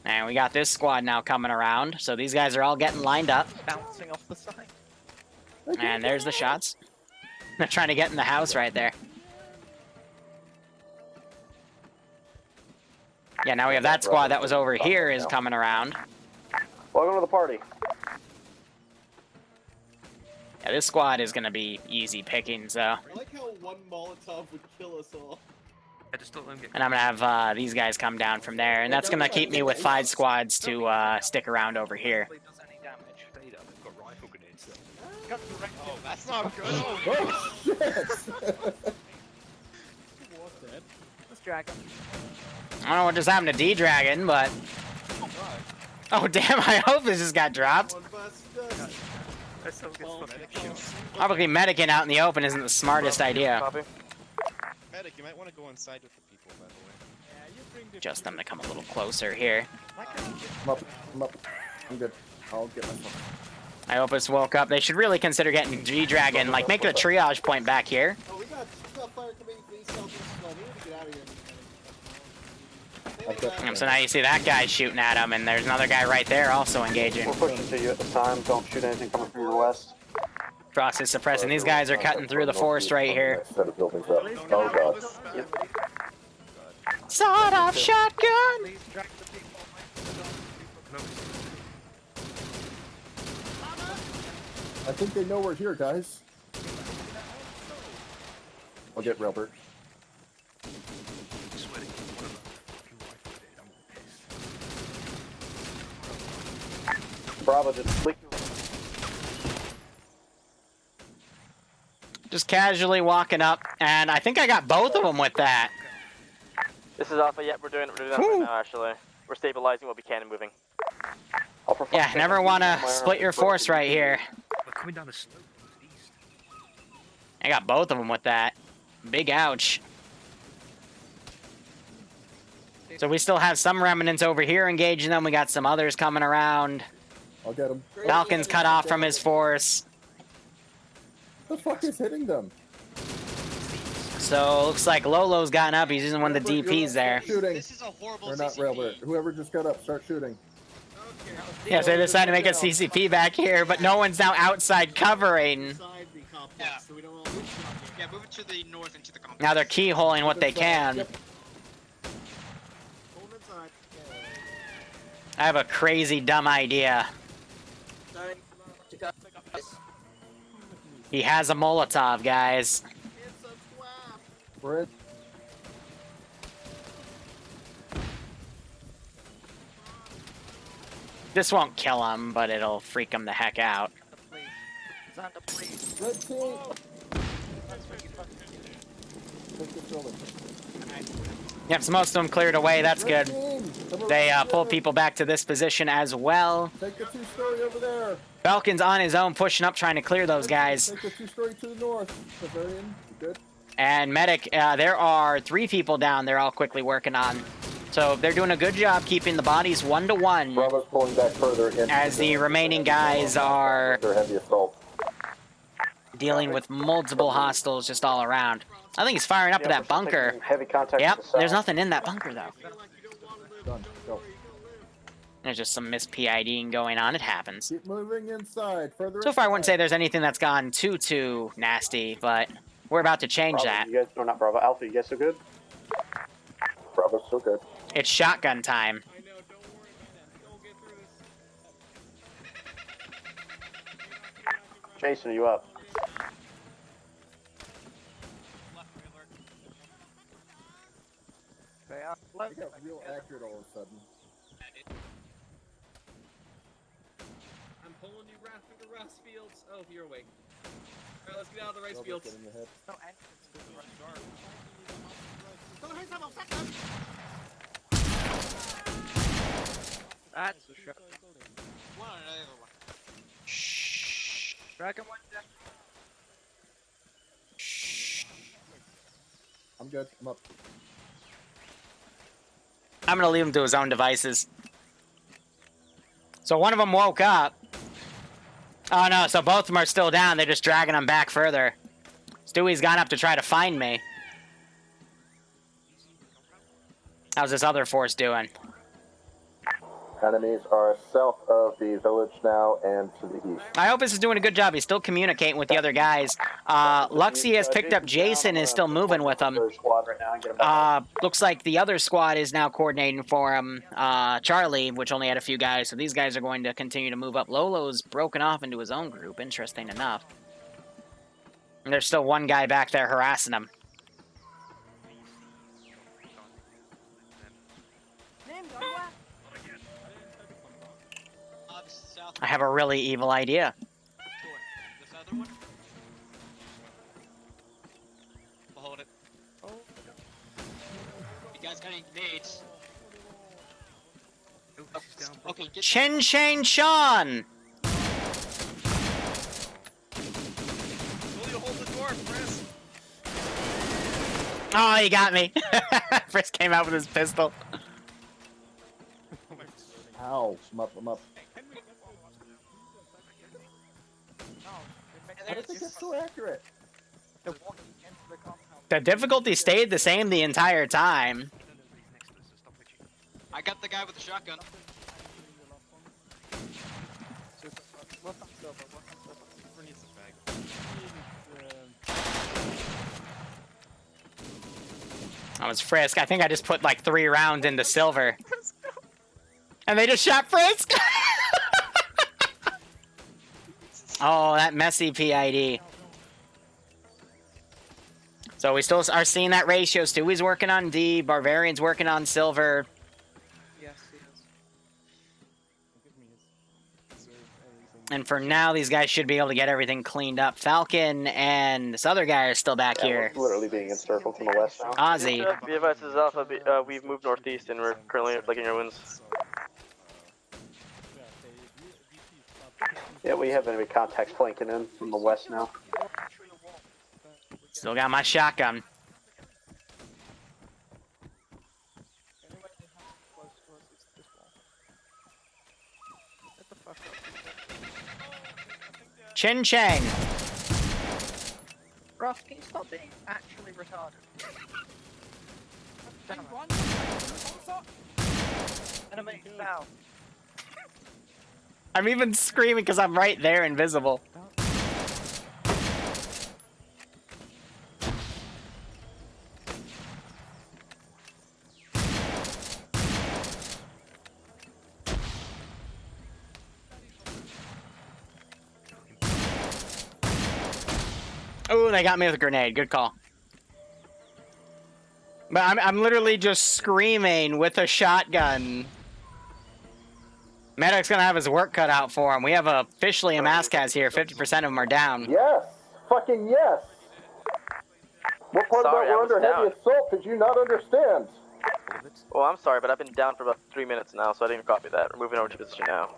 And we got this squad now coming around. So these guys are all getting lined up. Bouncing off the side. And there's the shots. They're trying to get in the house right there. Yeah, now we have that squad that was over here is coming around. Welcome to the party. Yeah, this squad is going to be easy pickings, though. I like how one Molotov would kill us all. And I'm going to have these guys come down from there. And that's going to keep me with 5 squads to stick around over here. Oh, that's not good. Oh, shit! Let's drag him. I don't know what just happened to D-Dragon, but... Oh, damn, I hope this just got dropped. Probably medicing out in the open isn't the smartest idea. Medic, you might want to go inside with the people, by the way. Just them to come a little closer here. I'm up. I'm good. I'll get myself. Iopa's woke up. They should really consider getting G-Dragon, like, make it a triage point back here. Oh, we got fire coming from these south. We need to get out of here. So now you see that guy shooting at him, and there's another guy right there also engaging. We're pushing to you at this time. Don't shoot anything coming from your west. Frost is suppressing. These guys are cutting through the forest right here. Set of buildings up. Oh god. Sawed-off shotgun! Please drag the people. I think they know we're here, guys. I'll get Robert. Bravo, just click. Just casually walking up, and I think I got both of them with that. This is Alpha. Yep, we're doing that right now, actually. We're stabilizing what we can and moving. Yeah, never want to split your force right here. We're coming down the slope east. I got both of them with that. Big ouch. So we still have some remnants over here engaging them. We got some others coming around. I'll get him. Falcon's cut off from his force. The fuck is hitting them? So looks like Lolo's gotten up. He's using one of the DPs there. Shooting. This is a horrible Or not CCP. railbird. Whoever just got up, start shooting. Yeah, so they decided to make a CCP back here, but no one's now outside covering. Inside the complex, Yeah. so we don't all Yeah, move it to the north into the complex. Now they're keyholing what they can. Yep. hold inside. I have a crazy dumb idea. Sorry. Check out. He has a Molotov, guys. It's a swap. We're in. This won't kill him, but it'll freak him the heck out. Red team. Take this building. Yep, so most of them cleared away. That's Red good. team. Come They around pull here. people back to this position as well. Take the two-story over there. Falcon's on his own, pushing up, trying to clear those guys. Take the two-story to the north. Bavarian, you good? And Medic, there are 3 people down they're all quickly working on. So they're doing a good job keeping the bodies 1-to-1 Bravo's pulling back further in. as the remaining guys are They're heavy assault. dealing with multiple hostiles just all around. I think he's firing up at that bunker. Heavy contact. Yep, to the south. there's nothing in that bunker though. Done. Go. There's just some mis-PIDing going on. It happens. Keep moving inside. Further. So far, I wouldn't say there's anything that's gone too nasty, but we're about to change Bravo, that. You guys, no, not Bravo. Alpha, you guys still good? Bravo's still good. It's shotgun time. I know, don't worry about that. Don't get through this. Jason, are you up? They got real accurate all of a sudden. I'm pulling you right through the rice fields. Oh, you're awake. Alright, let's get out of the rice Bravo's fields. getting ahead. That's a shot. One or another one. Dragon one down. I'm good. I'm up. I'm gonna leave him to his own devices. So one of them woke up. Oh no, so both of them are still down. They're just dragging them back further. Stewie's gone up to try to find me. How's this other force doing? Enemies are south of the village now and to the east. Iopa is doing a good job. He's still communicating with the other guys. Luxie has picked up Jason and is still moving with him. Squad right now and get 'em back. Looks like the other squad is now coordinating for him. Charlie, which only had a few guys, so these guys are going to continue to move up. Lolo's broken off into his own group, interesting enough. And there's still one guy back there harassing him. This is south. I have a really evil idea. This other one. We'll hold it. You guys got any nades? Okay, get Chen Shane Sean! Will you hold the door, Frisk? Oh, he got me. Frisk came out with his pistol. Ow. I'm up. I'm up. How did they get so accurate? The difficulty stayed the same the entire time. I got the guy with the shotgun. That was Frisk. I think I just put like 3 rounds into silver. And they just shot Frisk! Oh, that messy PID. So we still are seeing that ratio. Stewie's working on D, Barbarians working on silver. Yes, yes. And for now, these guys should be able to get everything cleaned up. Falcon and this other guy are still back here. We're literally being encircled from the west now. Ozzy. Be advised, this is Alpha. We've moved northeast and we're currently licking our wounds. Yeah, we have enemy contacts flanking in from the west now. Still got my shotgun. Anyway, they have close to us, it's this wall. Get the fuck up. Chin Chang. Ross, can you stop being actually retarded? Damn it. Enemy, now. I'm even screaming because I'm right there, invisible. Oh, they got me with a grenade. Good call. But I'm literally just screaming with a shotgun. Medic's gonna have his work cut out for him. We have officially a mass cast here. 50% of them are down. Yes! Fucking yes! What part Sorry, I about we're was under heavy down. assault did you not understand? Well, I'm sorry, but I've been down for about 3 minutes now, so I didn't copy that. We're moving over to position now.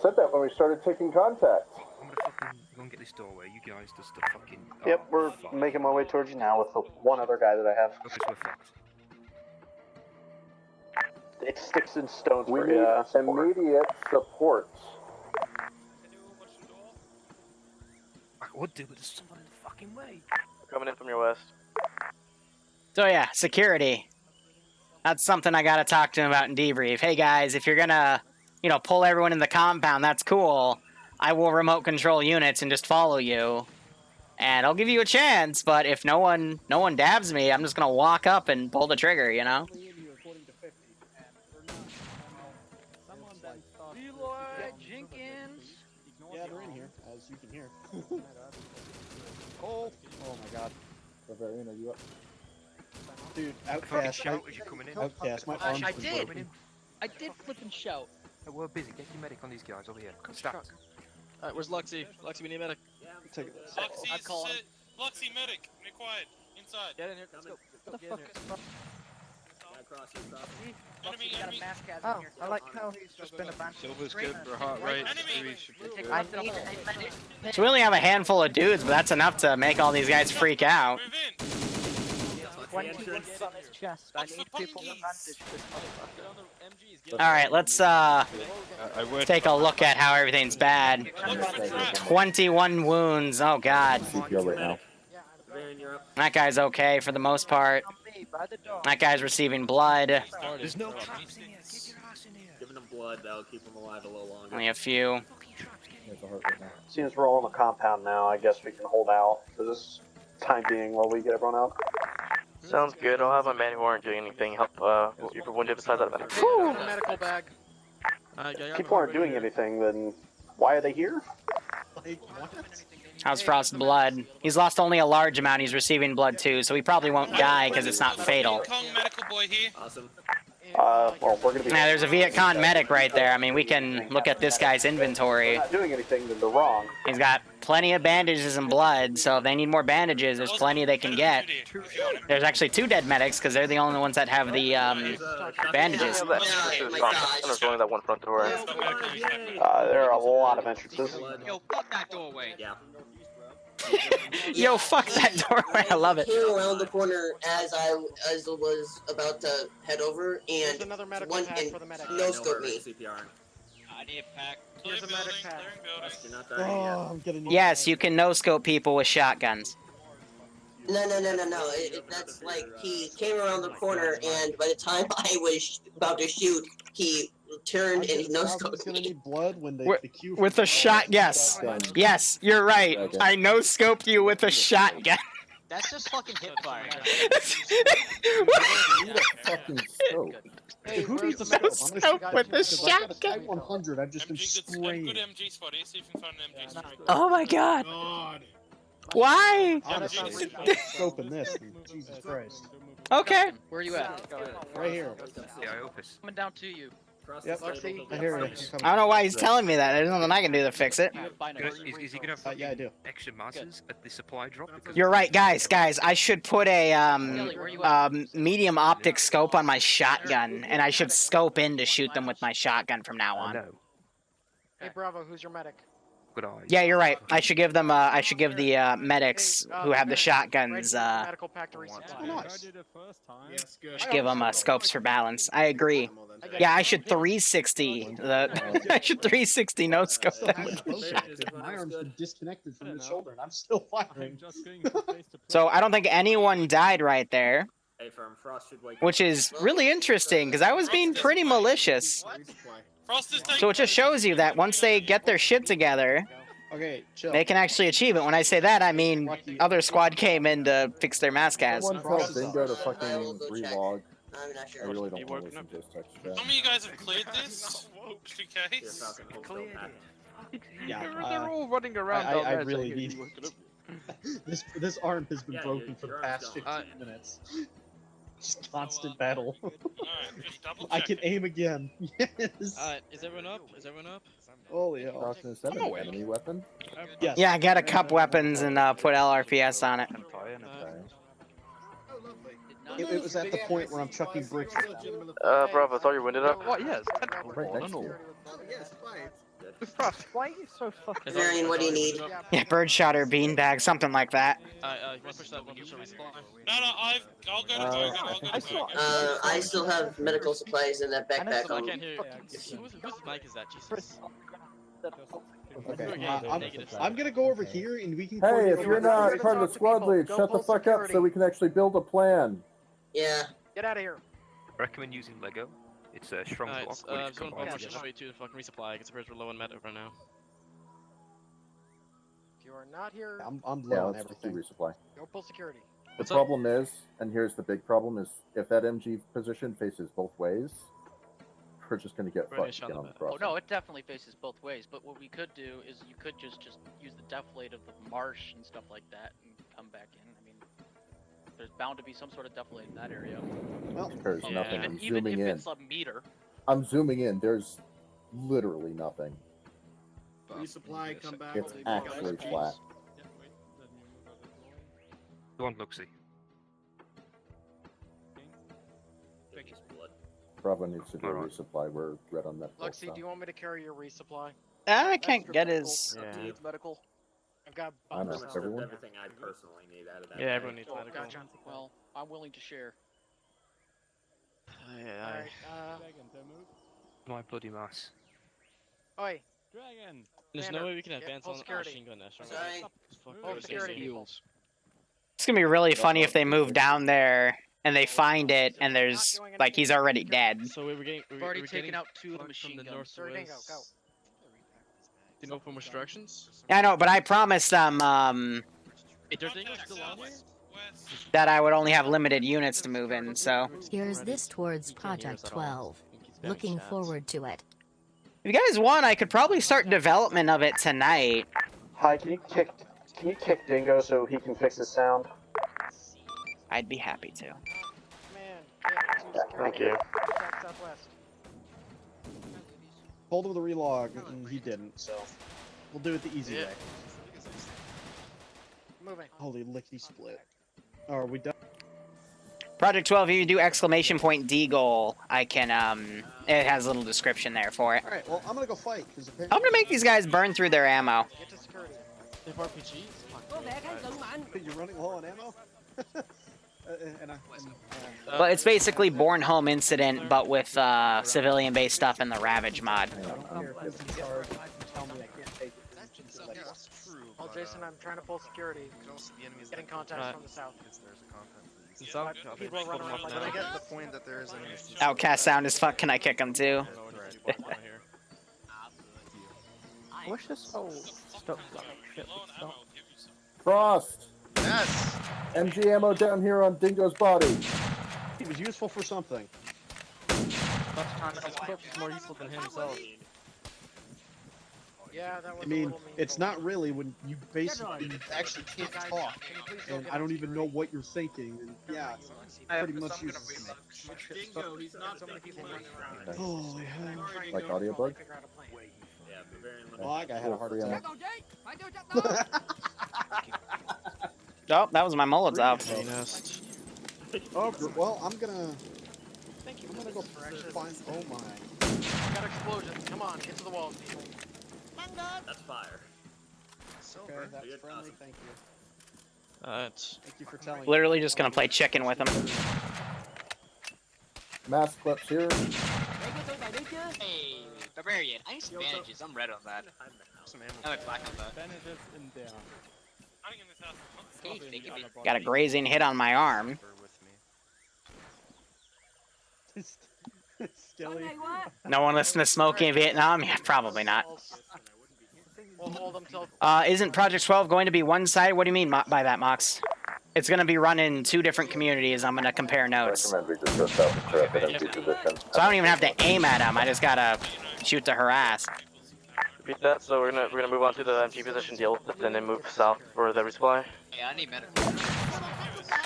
Said that when we started taking contact. I'm gonna fucking go and get this doorway. You guys just the fucking. Yep, oh, we're fuck. making my way towards you now with the one other guy that I have. Because we're fucked. It sticks and stones We for need support. immediate support. I would do, but there's someone in the fucking way. Coming in from your west. So yeah, security. That's something I gotta talk to him about in debrief. Hey guys, if you're gonna, pull everyone in the compound, that's cool. I will remote control units and just follow you. And I'll give you a chance, but if no one dabs me, I'm just gonna walk up and pull the trigger, you know? Leroy Jenkins. Yeah, they're in here, as you can hear. Oh my god. Barbarian, are you up? Dude, Fucking outcast. shout as you're coming in. Outcast, my arms I are did. broken. I did flip and shout. Hey, we're busy. Get your medic on these guys over here. Stacked. Alright, where's Luxy? Luxy, we need a medic. Take it. Luxy, I'm calling. Luxy medic, be quiet. Inside. Get in here, let's go. What the fuck is wrong? Enemy, Got a enemy. mass gas Oh, in here. I like how he's just been abandoned. Silver's good for heart rate. Enemy. I need a medic. So we only have a handful of dudes, but that's enough to make all these guys freak out. Move in. 20 bullets on his chest. I What's need the people to punkies? bandage this motherfucker. Get on the MGs. Get Alright, let's I would. take a look at how everything's bad. Look for traps. 21 wounds, oh god. CPR right now. That guy's okay for the most part. On me, by the door. That guy's receiving blood. There's no traps in here. Get your ass in here. Giving them blood, that'll keep them alive a little longer. Only a few. There's a heart right now. Seems we're all in the compound now. I guess we can hold out for this time being while we get everyone out. Sounds good. I'll have my man who aren't doing anything help if you're wounded besides that medic. Whew. Medical bag. People aren't doing anything, then why are they here? Like, what? How's Frost's blood? He's lost only a large amount. He's receiving blood too, so he probably won't die because it's not fatal. Kong medical boy here. Awesome. Well, we're gonna be. Now, there's a Viet Cong medic right there. I mean, we can look at this guy's inventory. Not doing anything, then they're wrong. He's got plenty of bandages and blood, so if they need more bandages, there's plenty they can get. There's actually 2 dead medics because they're the only ones that have the bandages. There's only that one front door. There are a lot of entrances. Yo, fuck that doorway. Yeah. Yo, fuck that doorway. I love it. Came around the corner as I was about to head over, There's and another medical one pack and for the medic. no scope me. CPR. I need a pack. Clearing Here's a medic building, pack. clearing building. You're not dying Oh, I'm getting. Yes, you can no-scope people with shotguns. No. That's like he came around the corner, and by the time I was about to shoot, he turned and no He's scoped gonna me. need blood when they With- the queue With a shot, yes. Yes, you're right. I no-scoped you with a shotgun. That's just fucking hip fire. You need a fucking scope. Hey, who needs a No scope with a shotgun. 100. I've just been MG, good spraying. MG spot here. See if you can find an MG spot. Oh my god. God. Why? Honestly, scoping this. Jesus Christ. Okay. Where are you at? Right here. Yeah, Iopus. Coming down to you. Yep. Luxy. I hear you. I don't know why he's telling me that. There's nothing I can do to fix it. Is he gonna have Yeah, I do. extra masses at the supply drop? Because You're right, guys. I should put a Kelly, where you at? medium optic scope on my shotgun, and I should scope in to shoot them with my shotgun from now on. No. Hey, Bravo, who's your medic? Good eyes. Yeah, you're right. I should give them. I should give the medics who have the shotguns. Medical pack to Oh, resupply. nice. Yes, good. Should give them scopes for balance. I agree. Yeah, I should 360 the. I should 360 no scope Still them. have both active. My arm's been disconnected from the shoulder, and I'm still firing. So I don't think anyone died right there, Hey, firm, Frost should wake which is really interesting because I was being pretty malicious. Frost is taking. So it just shows you that once they get their shit together, Okay, chill. they can actually achieve it. When I say that, I mean other squad came in to fix their mascas. Someone tell Dingo to fucking relog. I'm not sure. I really don't want to listen to his text chat. How many of you guys have cleared this? Just in case. Yeah, They're all running around. I down there, really so need. you woke up. This arm has been Yeah, broken for the your past arm's 15 gone. minutes. Just constant battle. Alright, just double I can checking. aim again. Yes. Alright, is everyone up? Is everyone up? Holy hell. Frost, is that an enemy weapon? Yes. Yeah, I got a cup weapons and put LRPS on it. It was at the point where I'm chucking bricks. Bravo, it's all your winded up. What? Yes. Technical. Right next to No. you. Frost, why are you so fucking? Varian, what do you need? Yeah, birdshot or beanbag, something like that. You wanna push that one push resupply? No, I'll go to I'll go to I still have medical supplies in that backpack I on. can't hear you. Whose mic is that? Jesus. Okay, I'm gonna go over here and we can. Hey, coordinate if you're with- not part of the squad lead, shut the fuck up so we can actually build a plan. Yeah. Get out of here. Recommend using Lego. It's a strong Alright, block. so when I'm it's just gonna combined. push straight to the fucking resupply because we're low on meta right now. If you are not here, I'm Yeah, low on let's just do everything. resupply. go pull security. The problem is, and here's the big problem, is if that MG position faces both ways, we're just gonna get Really fucked shot again on them the at- Oh crossing. no, it definitely faces both ways. But what we could do is you could just use the deflate of the marsh and stuff like that and come back in. I mean, there's bound to be some sort of deflate in that area. Well, There's nothing. I'm Even zooming if in. it's a meter. I'm zooming in. There's literally nothing. Resupply, come back. It's actually flat. You want Luxie? Bravo needs to do a Alright. resupply. We're red on that. Lexi, do you want me to carry your resupply? I can't Extra get medical. his. Needs medical. I've got I know, bombs now. everyone. Everything I personally need out of that. Yeah, everyone needs Oh, medical. gotcha. Well, I'm willing to share. Alright, My bloody mass. Oi. There's no way we can advance full on security. machine gun nest, right? Sorry. Full security, people. It's gonna be really funny if they move down there and they find it and there's like he's already dead. So we were getting. We've already we're taken getting out 2 of the from machine the guns. Sir Dingo, go. Do you know from instructions? Yeah, I know, but I promised them Is there things still on here? that I would only have limited units to move in. So Here's this towards Project 12. Looking forward to it. if you guys want, I could probably start development of it tonight. Hi, can you kick Dingo so he can fix his sound? I'd be happy to. Man, yeah, Thank you. South, southwest. Told him to relog, and he didn't, so we'll do it the easy way. Moving. Holy lickety split. Oh, are we done? Project 12, if you do exclamation point D goal, I can it has a little description there for it. Alright, well, I'm gonna go fight, because apparently... I'm gonna make these guys burn through their ammo. Get to security. They have RPGs? You're running low on ammo? But it's basically Born Home Incident, but with civilian-based stuff in the Ravage mod. Oh, Jason, I'm trying to pull security. Getting contacts from the south. People are running around like But I that. get the point that there is an Outcast sound as fuck. Can I kick him too? I wish this whole stuff shit would stop. Frost! Yes! MG ammo down here on Dingo's body. He was useful for something. His corpse is more useful than himself. Yeah, that was I mean, a little mean. it's not really when you basically actually can't talk, and I don't even know what you're thinking, and yeah, it's pretty much useless. Dingo, he's not So many people running around. Holy hell. Like audio bug? Figure out a plan. Yeah, but very Well, that guy had a heart attack. Oh, that was my Molotov. Oh, well, I'm gonna Thank you. go find. Oh my. Got explosions. Come on, get to the walls, people. That's fire. Okay, that's friendly. Thank you. Thank you for telling. Literally just gonna play chicken with him. Mass clips here. Hey, Barbarian, I need some bandages. I'm red on that. I'm black on that. Bandages in there. Okay, thank you. Got a grazing hit on my arm. Skelly. No one listen to Smokey in Vietnam? Yeah, probably not. We'll hold them till. Isn't Project 12 going to be one side? What do you mean by that, Mox? It's going to be run in 2 different communities. I'm going to compare notes. Recommend we just go south and clear up an empty position. So I don't even have to aim at him. I just got to shoot to harass. Repeat that. So we're gonna move on to the MG position, deal with it, and then move south for the resupply. Yeah, I need medical.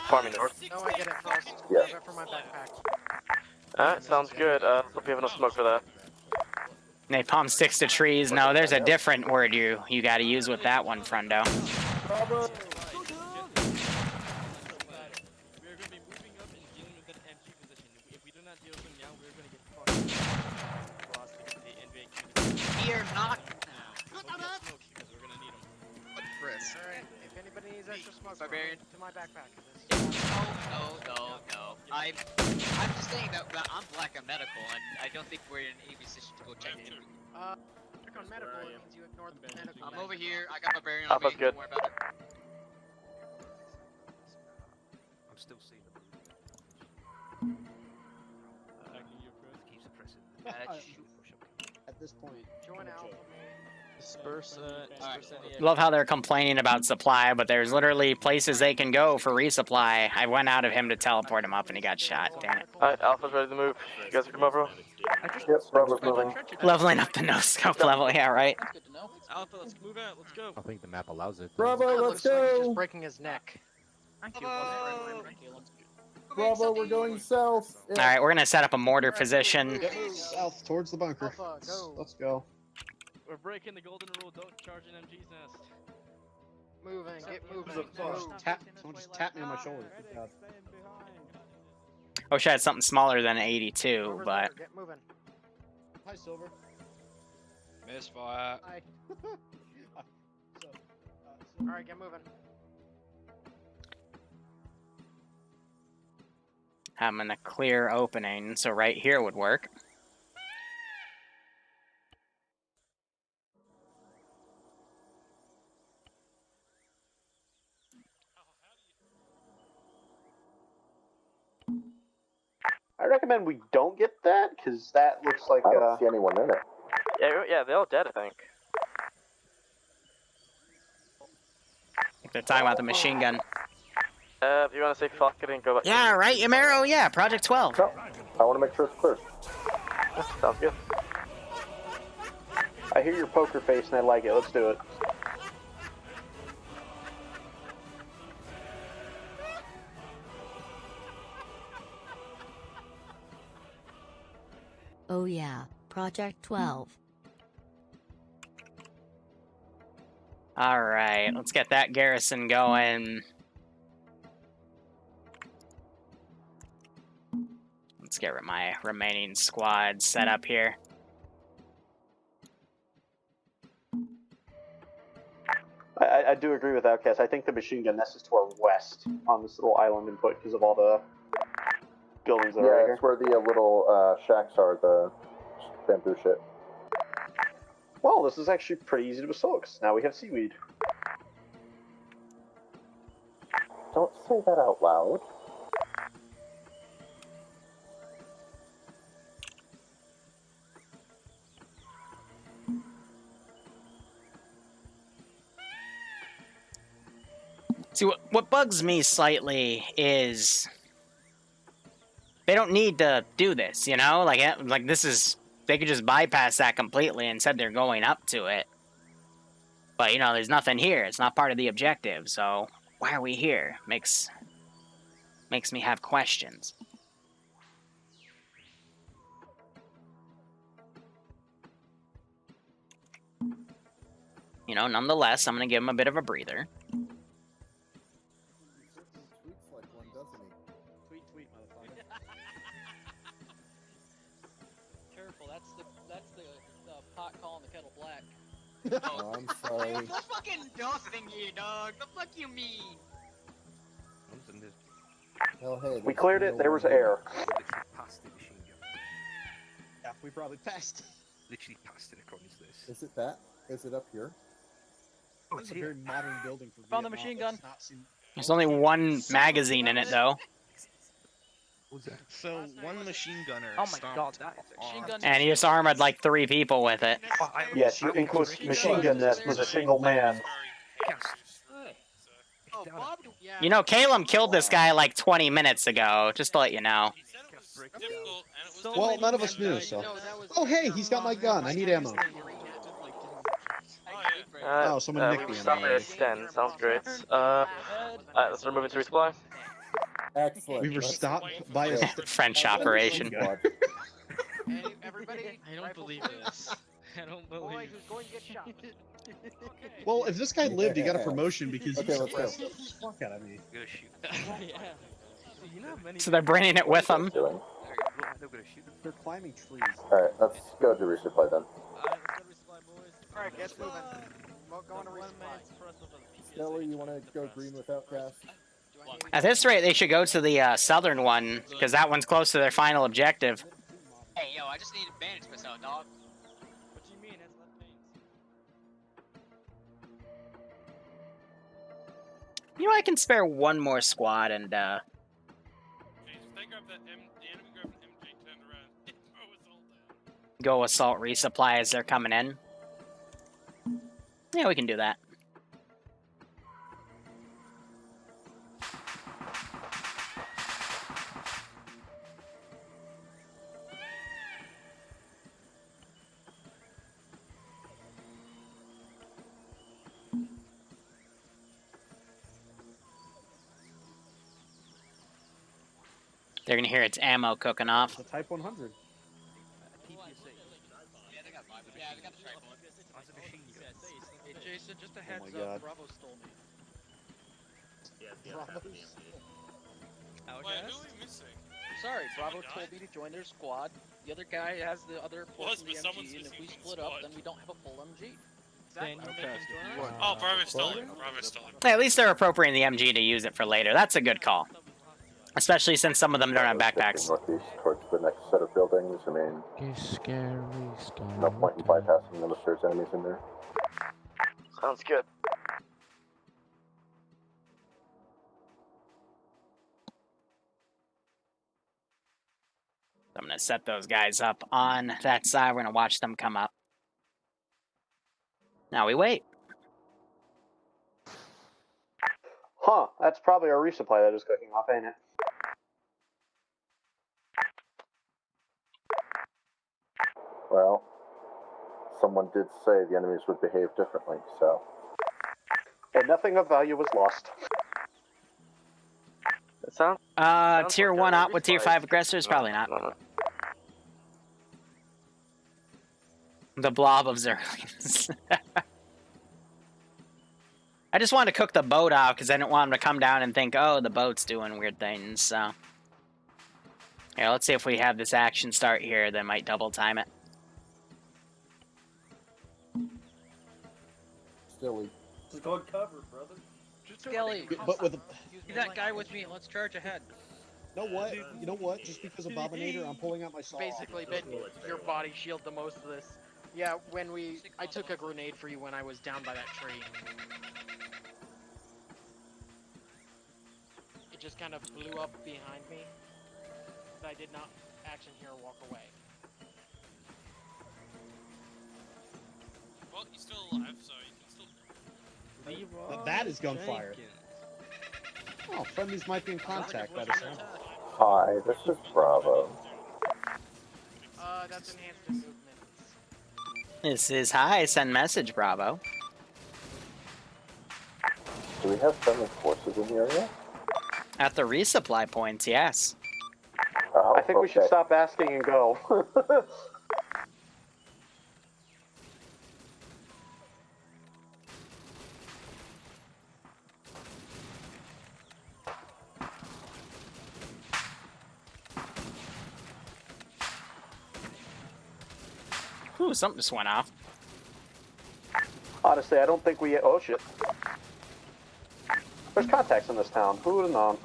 Farming north. No, I get it first. Yeah. Grab it from my backpack. Alright, sounds good. Hope you have enough smoke for that. Napalm sticks to trees. No, there's a different word you got to use with that one, friendo. We're gonna be moving up and dealing with that MG position. If we do not deal with them now, we're gonna get fucked. We are not. We're gonna need them. What Frisk? Alright, if anybody needs extra smoke, Barbarian. to my backpack. No. I'm just saying that I'm black on medical, and I don't think we're in any position to go check it. Check on medical, it means you ignore the medical. I'm over here. I got Barbarian on me. Alpha's good. Don't worry about it. I'm still seeing the keep suppressing. At this point, Join Alpha. Disperse any Love how they're complaining about supply, but there's literally places they can go for resupply. I went out of him to teleport him up and he got shot. Damn it. Alright, Alpha's ready to move. You guys can come over. Yep, Bravo's moving. Leveling up the no-scope level, yeah, right? Alpha, let's move out. Let's go. I think the map allows it. Bravo, let's Looks like he's go. just breaking his neck. Bravo, we're going south. All right, we're gonna set up a mortar position. South towards the bunker. Alpha, go. Let's go. We're breaking the golden rule. Don't charge an MG's nest. Moving, get moving. Someone just tap me on my shoulder. Good job. I wish I had something smaller than an 82, Silver's but there, get moving. Hi, Silver. Misfire. Hi. Alright, get moving. I'm in a clear opening, so right here would work. I recommend we don't get that, because that looks like I don't see anyone in it. Yeah, they're all dead, I think. If they're talking about the machine gun. If you want to say fuck it and go back. Yeah, right, Yamero? Yeah, Project 12. No, I want to make sure it's clear. Sounds good. I hear your poker face and I like it. Let's do it. Oh yeah, Project 12. Alright, let's get that garrison going. Let's get my remaining squad set up here. I do agree with Outcast. I think the machine gun nest is to our west on this little island input because of all the buildings that are right Yeah, here. it's where the little shacks are, the bamboo shit. Well, this is actually pretty easy to assault because now we have seaweed. Don't say that out loud. See, what bugs me slightly is they don't need to do this, you know? Like this is, they could just bypass that completely and said they're going up to it. But, you know, there's nothing here. It's not part of the objective, so why are we here? Makes me have questions. You know, nonetheless, I'm going to give him a bit of a breather. Tweet, motherfucker. Careful, that's the pot calling the kettle black. Oh, I'm sorry. It's a fucking dust in here, dog. The fuck you mean? Hell, hey, We there's cleared it. no There was one here. air. Literally past the machine gun. Yeah, we probably passed. Literally past it. According to this. Is it that? Is it up here? Oh, it's a very modern building for Found the Vietnam. machine gun. It's not seen- There's only one magazine in it, though. So one machine gunner. Oh my god, that is Machine gun. And he just armored like 3 people with it. Yes, you include machine gun nest was a single man. Oh, Bob, yeah. You know, Caleb killed this guy like 20 minutes ago, just to let you know. Well, none of us knew, so. Oh, hey, he's got my gun. I need ammo. Oh, someone nicked we me. stopped at 10. Sounds great. Let's remove it to resupply. Excellent. We were stopped by a French operation. Everybody, I don't believe this. I don't believe. who's going to get shot? Well, if this guy lived, he got a promotion because he Okay, let's go. suppressed the fuck out of me. Gonna shoot. Yeah. You know how many So they're bringing it with them. Doing. They're gonna shoot. They're climbing trees. Alright, let's go to resupply then. Alright, get moving. Going to resupply. Skelly, you want to go green with Outcast? At this rate, they should go to the southern one, because that one's close to their final objective. Hey, yo, I just need to bandage myself, dog. What do you mean? It's not pains. You know, I can spare one more squad and, Okay, so if they grab the enemy grab an MG, turn around, throw us all down. go assault resupply as they're coming in. Yeah, we can do that. They're gonna hear its ammo cooking off. The Type 100. Yeah, they got the tripod. Hey, Jason, just a Oh heads my up. God. Bravo stole me. Wait, who are we missing? Sorry, Bravo Someone told me to join their squad. The other guy has the other portion of the MG, and if we split up, then we don't have a full MG. Then you make him join us? Oh, Bravo stole him. Bravo stole him. Hey, at least they're appropriating the MG to use it for later. That's a good call. Especially since some of them don't have backpacks. Northeast towards the next set of buildings. I mean, Scary. no point in bypassing them if there's enemies in there. Sounds good. I'm gonna set those guys up on that side. We're gonna watch them come up. Now we wait. Huh, that's probably our resupply that is cooking off, ain't it? Well, someone did say the enemies would behave differently, so. And nothing of value was lost. That sounds Tier like 1 a out with Tier resupply. 5 aggressors? Probably not. No. The blob of Zerlings. I just wanted to cook the boat off because I didn't want them to come down and think, oh, the boat's doing weird things, so. Yeah, let's see if we have this action start here that might double time it. Skelly. Just go and cover, brother. Skelly, But with be that guy with me. Let's charge ahead. You know what? Just because Abominator, I'm pulling out my saw. Basically, been your body shield the most of this. Yeah, I took a grenade for you when I was down by that tree. It just kind of blew up behind me. But I did not action here or walk away. Well, he's still alive, so you can still. That is gunfire. Oh, friendlies might be in contact by the sound. Hi, this is Bravo. That's enhanced movement. This is hi, send message, Bravo. Do we have friendly forces in the area? At the resupply points, yes. Oh, I think we should stop asking and go. Ooh, something just went off. Honestly, I don't think we. Oh shit. There's contacts in this town. Who would have known?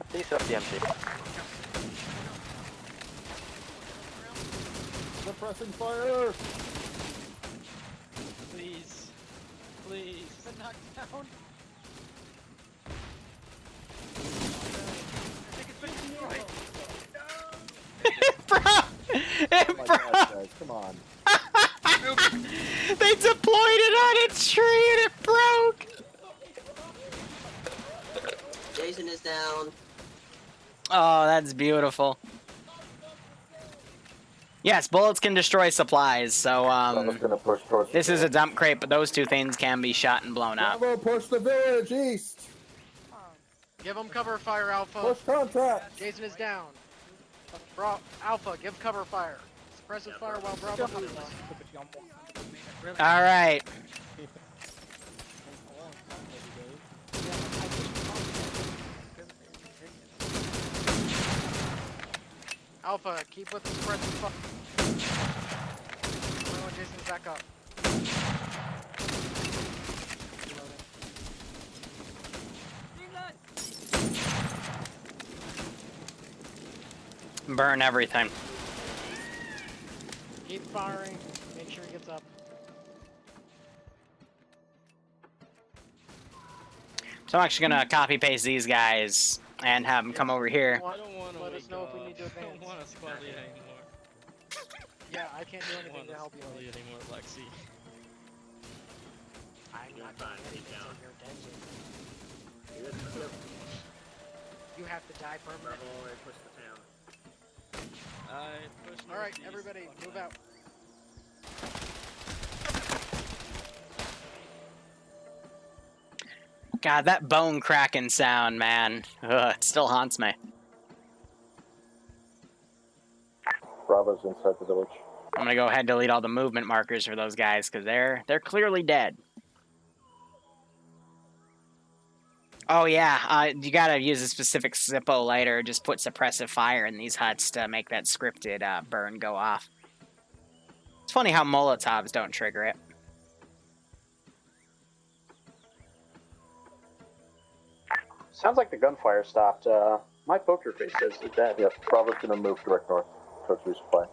Please set up the MG. Suppressing fire! Please. Please. Been knocked down. Bro! Oh my gosh, guys, come on. They deployed it on its tree and it broke! Jason is down. Oh, that's beautiful. Yes, bullets can destroy supplies, so gonna push towards this is a dump crate, but those two things can be shot and blown up. Bravo, push the village east! Give him cover fire, Alpha. Push contact! Jason is down. Alpha, give cover fire. Suppressive fire while Bravo comes on. Alright. Alpha, keep with the suppressive fire. Jason's back up. Burn everything. Keep firing. Make sure he gets up. So I'm actually gonna copy paste these guys and have them come over here. I don't want to Let us know if we need to I advance. don't want a squad lead anymore. Yeah, I can't do I don't anything want to a help you. squad lead anymore, Lexi. I'm not doing anything until you're dead. You have to die permanently. Alright, everybody, move out. God, that bone cracking sound, man. Ugh, it still haunts me. Bravo's inside the village. I'm gonna go ahead and delete all the movement markers for those guys because they're clearly dead. Oh yeah, you gotta use a specific Zippo lighter. Just put suppressive fire in these huts to make that scripted burn go off. It's funny how Molotovs don't trigger it. Sounds like the gunfire stopped. My poker face says they're dead. Yep, Bravo's gonna move direct north towards resupply.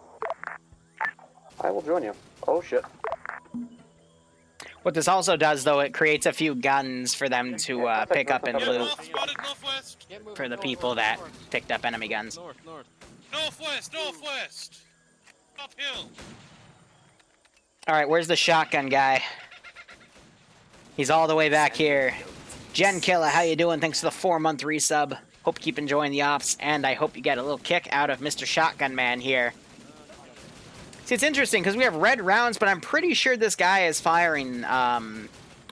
I will join you. Oh shit. What this also does, though, it creates a few guns for them to pick up and loot for the people that picked up enemy guns. Northwest! Uphill! Alright, where's the shotgun guy? He's all the way back here. Gen Killer, how you doing? Thanks for the 4-month resub. Hope you keep enjoying the ops, and I hope you get a little kick out of Mr. Shotgun Man here. See, it's interesting, because we have red rounds, but I'm pretty sure this guy is firing,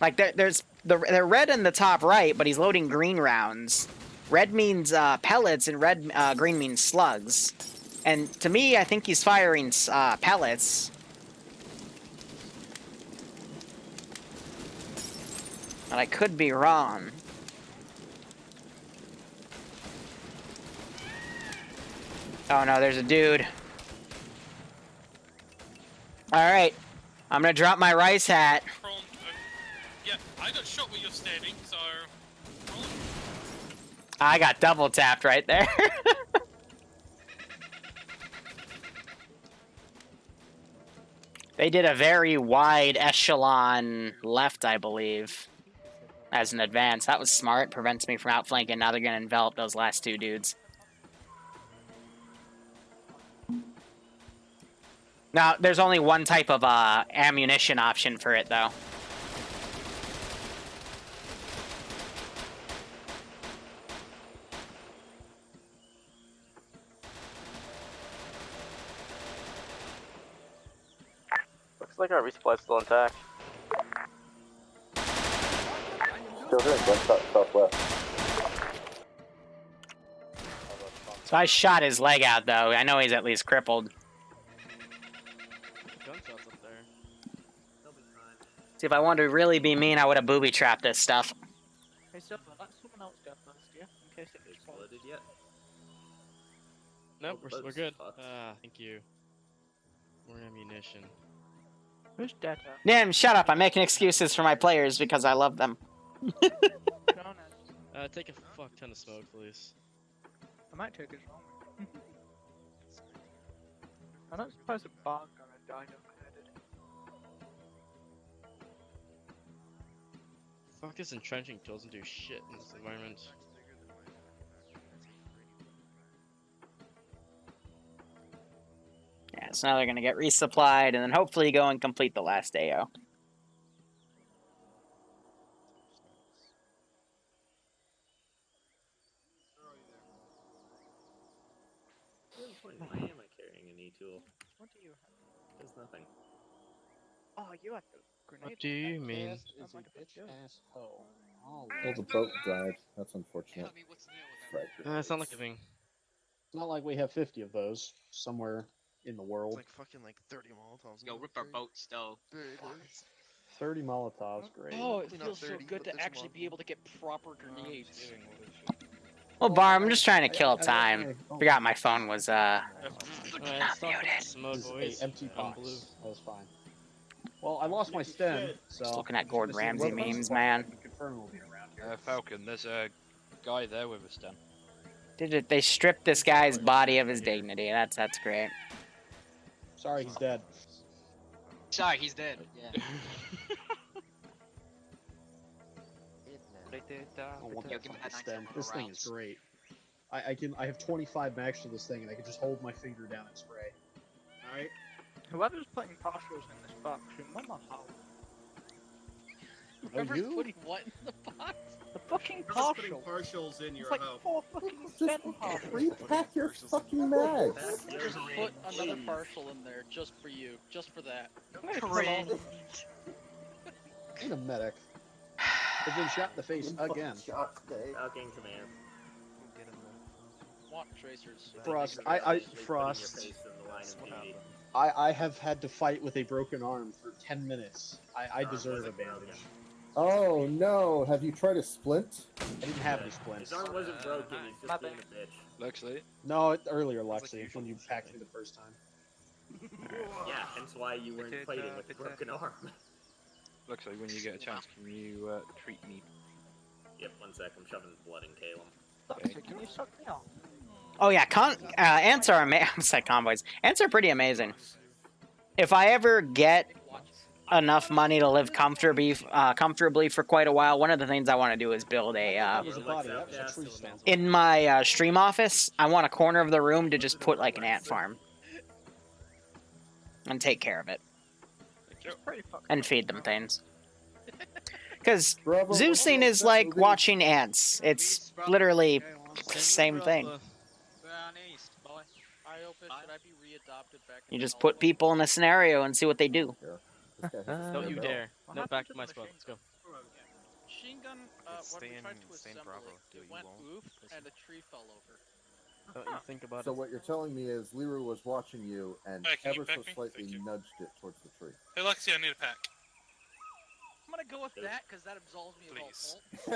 like, they're red in the top right, but he's loading green rounds. Red means pellets, and green means slugs. And to me, I think he's firing pellets. But I could be wrong. Oh no, there's a dude. Alright. I'm gonna drop my rice hat. Yeah, I got shot where you're standing, so... I got double tapped right there. They did a very wide echelon left, I believe, as an advance. That was smart. Prevents me from outflanking. Now they're going to envelop those last two dudes. Now, there's only one type of ammunition option for it, though. Looks like our resupply is still intact. Still here, southwest. So I shot his leg out, though. I know he's at least crippled. Gunshots up there. See, if I wanted to really be mean, I would have booby-trapped this stuff. Hey, Silver, let someone else go first, yeah? In case it gets Exploded yet? Nope, Oh, we're good. fuck. Thank you. More ammunition. mission. Who's Data? Damn, shut up. I'm making excuses for my players because I love them. Take a fuck ton of smoke, please. I might take his home. I don't suppose a bug on a dino headed. Fuck is entrenching doesn't do shit in this environment. Yeah, so now they're gonna get resupplied and then hopefully go and complete the last AO. Why am I carrying an E-tool? What do you have? Does nothing. Oh, you have the grenade. What do you mean? Is a bitch asshole. Well, the boat died. That's unfortunate. It's not like a thing. It's not like we have 50 of those somewhere in the world. Like fucking like 30 Molotovs. Go rip our boat still. 30 Molotovs, great. Oh, it feels so good to actually be able to get proper grenades. Well, Bar, I'm just trying to kill time. Forgot my phone was not muted. Hey, empty box. That was fine. Well, I lost my stem, so... Just looking at Gordon Ramsay memes, man. Falcon, there's a guy there with a stem. They stripped this guy's body of his dignity. That's great. Sorry, he's dead. Sorry, he's dead. Yeah. I want that fucking stem. This thing is great. I have 25 max to this thing, and I can just hold my finger down and spray. Alright. Whoever's putting partials in this box, you mama how. Whoever's putting what in the box? The fucking Whoever's putting partial. partials in your It's like house. 4 fucking stem partials. Repack your fucking mags. Just put another partial in there just for you, just for that. Need a medic. I've been shot in the face again. Falcon command. Want tracers. Frost, Frost. Face in the line of duty. I have had to fight with a broken arm for 10 minutes. I deserve a bandage. Oh no, have you tried a splint? I didn't have any splints. His arm wasn't broken, he's just being a bitch. Lexi? No, earlier, Lexi, when you packed me the first time. Yeah, hence why you weren't fighting with a broken arm. Lexi, when you get a chance, can you treat me? Yep, one sec, I'm shoving blood in Caleb. Can you suck me off? Oh yeah, ants are amazing. I'm like convoys. Ants are pretty amazing. If I ever get enough money to live comfortably for quite a while, one of the things I want to do is build a in my stream office. I want a corner of the room to just put like an ant farm and take care of it and feed them things. Because Zeusing is like watching ants. It's literally the same thing. You just put people in a scenario and see what they do. Don't you dare. No, back to my spot. Let's go. Machine gun, when we tried to assemble it went oof, and a tree fell over. Don't you think about So it. what you're telling me is Liru was watching you and Hey, can you ever pack so me? slightly Thank you. nudged it towards the tree. Hey, Lexi, I need a pack. I'm gonna go with that, because that absolves me Please. of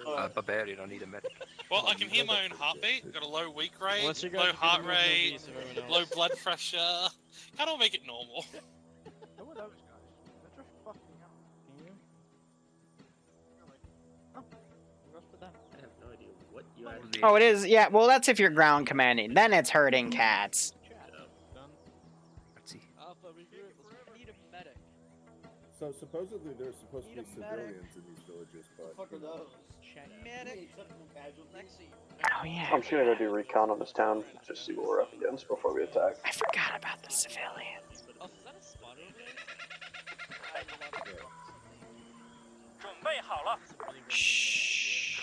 all fault. Barbarian, I need a medic. Well, I can hear my own heartbeat. Got a low weak rate, Unless you guys low are heart giving me rate, movies of everyone low else. blood pressure. How do I make it normal? Who are those guys? They're just fucking up. Oh, goes for them. I have no idea what you actually... Oh, it is. Yeah. Well, that's if you're ground commanding. Then it's herding cats. I need a medic. So supposedly there's supposed to be civilians in these villages, but What the fuck are those? Medic. Oh yeah. I'm just gonna go do recon on this town, just see what we're up against before we attack. I forgot about the civilians. Oh, is that a spotter over there? Shh.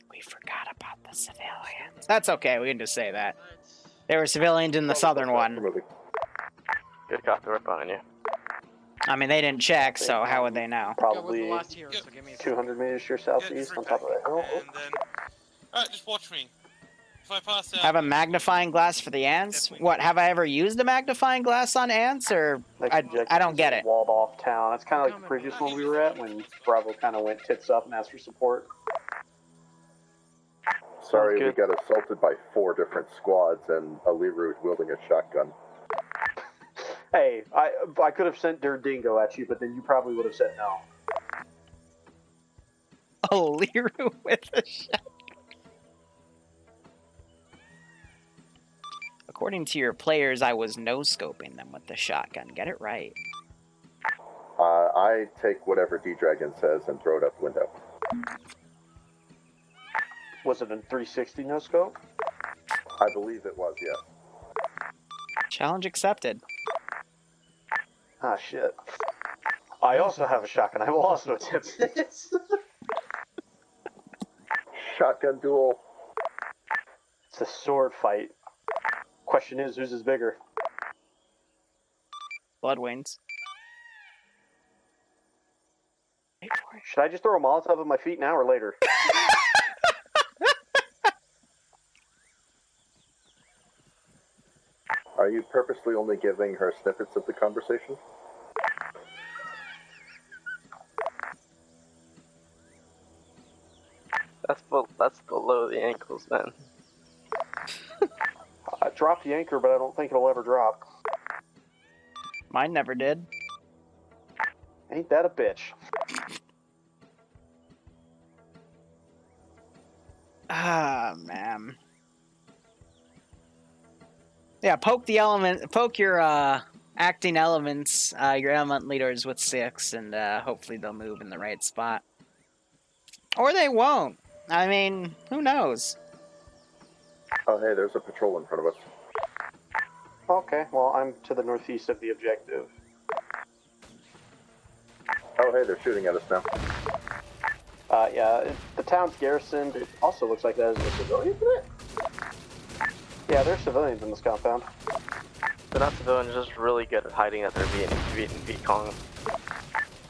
We forgot about the civilians. That's okay. We can just say that. There were civilians in the southern one. Good copy, we're on you. I mean, they didn't check, so how would they know? Probably 200 meters to your southeast on top of that hill. And then... Alright, just watch me. If I pass out, Have a magnifying glass for the ants? What, have I ever used a magnifying glass on ants, or I don't get it. Walled off town. It's kind of like the previous one we were at when Bravo kind of went tits up and asked for support. Sorry, we got assaulted by 4 different squads and a Liru wielding a shotgun. Hey, I could have sent Der Dingo at you, but then you probably would have said no. Oh, Liru with a shotgun. According to your players, I was no-scoping them with the shotgun. Get it right. I take whatever D-Dragon says and throw it out the window. Was it in 360 no scope? I believe it was, yes. Challenge accepted. Ah, shit. I also have a shotgun. I will also attempt this. Shotgun duel. It's a sword fight. Question is, whose is bigger? Blood wings. Should I just throw a Molotov at my feet now or later? Are you purposely only giving her snippets of the conversation? That's below the ankles, man. I dropped the anchor, but I don't think it'll ever drop. Mine never did. Ain't that a bitch? Ah, man. Yeah, poke your acting elements, your element leaders with 6, and hopefully they'll move in the right spot. Or they won't. I mean, who knows? Oh, hey, there's a patrol in front of us. Okay, well, I'm to the northeast of the objective. Oh, hey, they're shooting at us now. Yeah, the town's garrisoned. It also looks like there's a civilian in it. Yeah, there's civilians in this compound. They're not civilians, just really good at hiding that they're Viet Cong.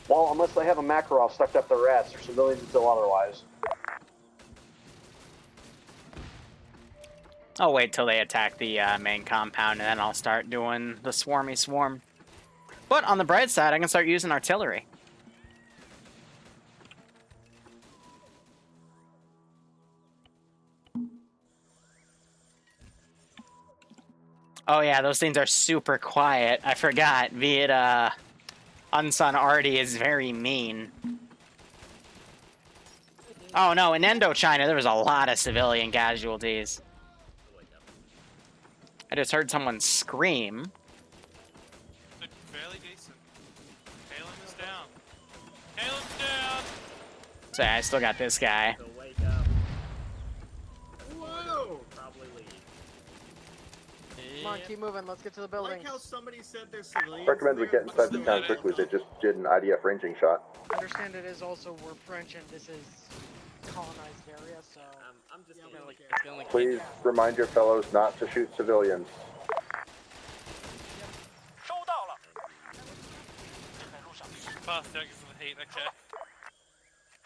Well, unless they have a Makarov stuck up their ass, they're civilians until otherwise. I'll wait till they attack the main compound, and then I'll start doing the swarmy swarm. But on the bright side, I can start using artillery. Oh yeah, those things are super quiet. I forgot. Viet Unsun Artie is very mean. Oh no, in Indochina there was a lot of civilian casualties. I just heard someone scream. Look fairly decent. Caleb is down. Caleb's down! So I still got this guy. So wake up. Whoa! Probably leave. Come on, keep moving. Let's get to the building. Like how somebody said there's civilians. Recommend we get inside the town quickly. They just did an IDF ranging shot. Understand it is also we're French and this is colonized area, so. I'm just gonna Please remind your fellows not to shoot civilians. Fast out because of the heat, okay.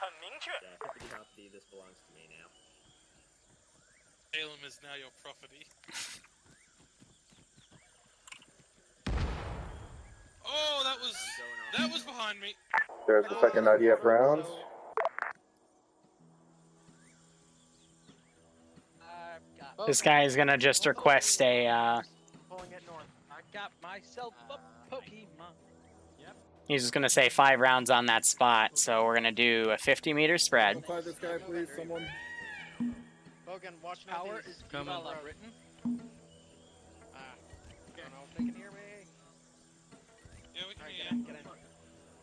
Yeah, hippity hoppity, this belongs to me now. Caleb is now your property. Oh, that was behind me. There's the second IDF rounds. This guy is gonna just request a. Pulling it north. I got myself a Pokemon. Yep. He's just gonna say 5 rounds on that spot, so we're gonna do a 50-meter spread. Inside this guy, please, someone. Bogan, watch Power northeast. is coming. Written. Don't know if they can hear me. Yeah, we can Alright, hear you.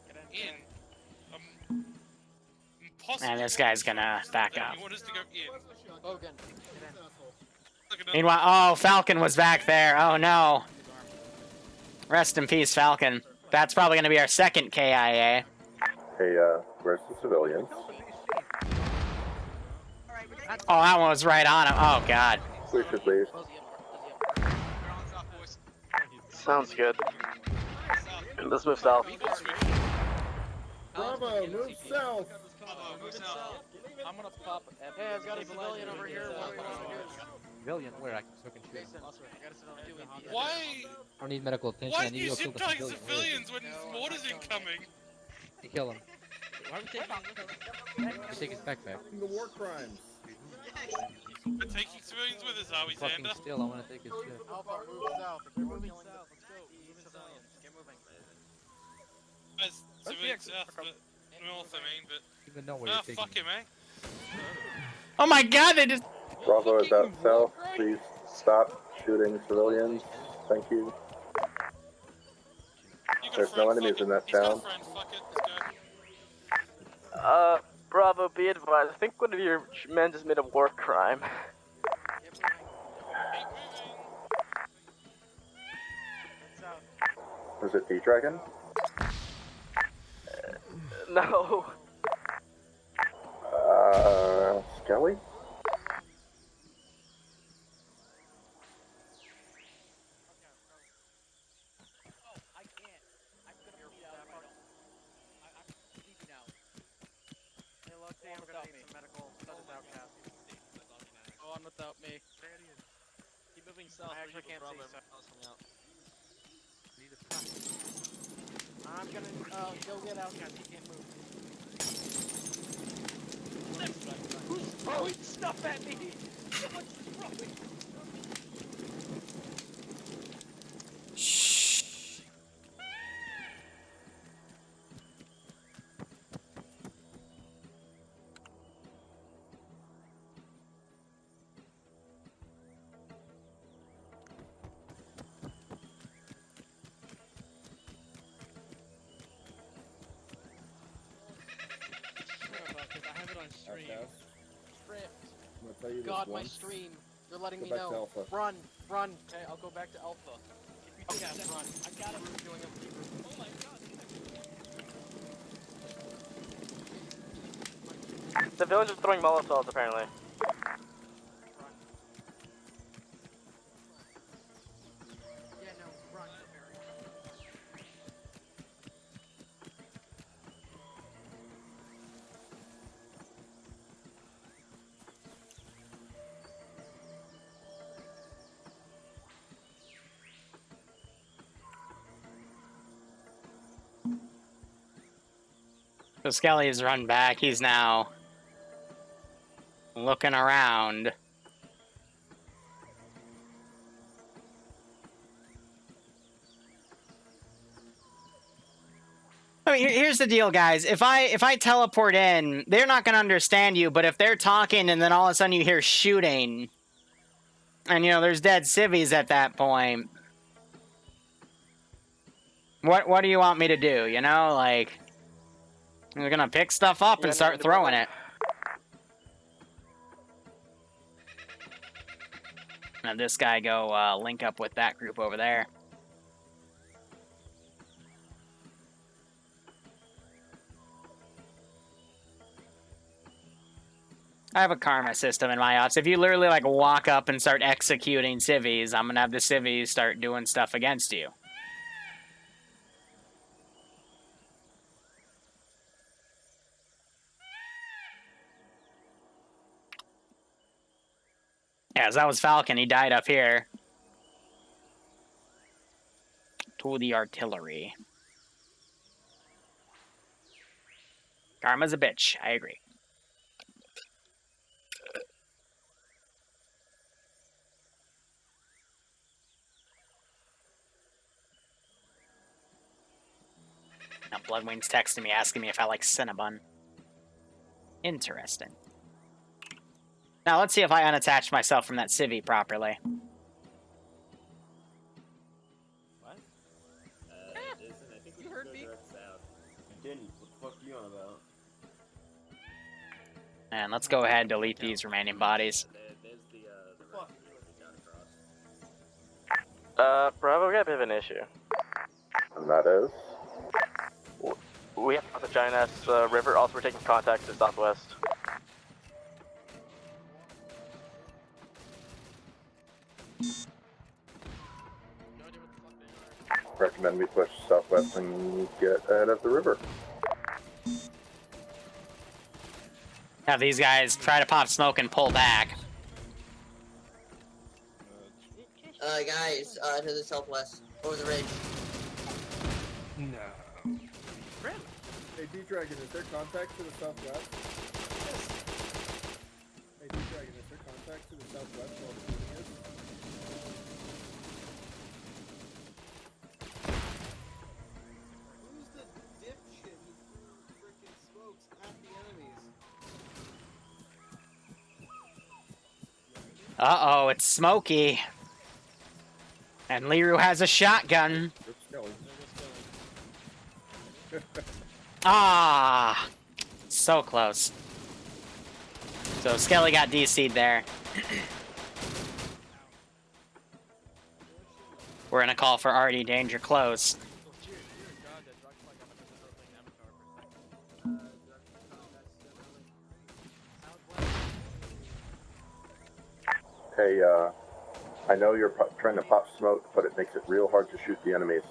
Get in. And this guy's gonna back up. You want us to go in? Bogan, get in. Meanwhile, oh, Falcon was back there. Oh no. Rest in peace, Falcon. That's probably gonna be our second KIA. Hey, where's the civilians? Oh, that one was right on him. Oh god. We should leave. Sounds good. Let's move south. Bravo Bravo, move south. I'm gonna pop. Hey, I've got a civilian over here. What do we want to do? Civilian, where I can so can shoot him. Jason, I got a Why? I don't need medical attention. Why I do need you to go kill ship the target civilian. Where is he? civilians when Mortar's incoming? You kill him. Why are we taking Just take his backpack. The war crimes. We're taking civilians with us, are we, Fucking Xander? still, I want to take his shit. Alpha, move south. They're moving south. Let's go. Move civilians. Get moving. As civilians south, but north, I mean, but... Even know where you're taking fuck him, eh? Oh my god, they just... Bravo is out south. Please stop shooting civilians. Thank you. There's no enemies in that town. Bravo, be advised. I think one of your men just made a war crime. Was it D-Dragon? No. Skelly? Go on without me. Keep moving south. I actually can't see. I'm gonna go get Outcast. He can't move. Who's throwing stuff at me? Someone's throwing. God, my stream. They're letting Go me back to know. Alpha. Run, run. Okay, I'll go back to Alpha. Okay, run. I got it. Doing a Oh my god. Civilians are throwing Molotovs, apparently. Yeah, no, run. So Skelly's run back. He's now looking around. I mean, here's the deal, guys. If I teleport in, they're not going to understand you. But if they're talking and then all of a sudden you hear shooting, and you know there's dead civvies at that point, what do you want me to do? You know, like we're gonna pick stuff up and start throwing it. And this guy go link up with that group over there. I have a karma system in my ops. If you literally like walk up and start executing civvies, I'm gonna have the civvies start doing stuff against you. Yeah, so that was Falcon. He died up here. To the artillery. Karma's a bitch. I agree. Now Bloodwing's texting me, asking me if I like Cinnabon. Interesting. Now let's see if I unattach myself from that civvy properly. What? Jason, I think we should go direct south. I didn't. What the fuck are you on about? And let's go ahead and delete these remaining bodies. There's the rescue we got across. Bravo, we got a bit of an issue. And that is? We have the giant-ass river. Also, we're taking contact to the southwest. Recommend we push southwest and get ahead of the river. Have these guys try to pop smoke and pull back. Guys, to the southwest, over the ridge. No. Really? Hey, D-Dragon, is there contact to the southwest? Hey, D-Dragon, is there contact to the southwest while the shooting is? Who's the dipshit who threw frickin' smokes at the enemies? Uh-oh, it's Smokey. And Liru has a shotgun. Ah, so close. So Skelly got DC'd there. We're gonna call for RD danger close. Hey, I know you're trying to pop smoke, but it makes it real hard to shoot the enemies.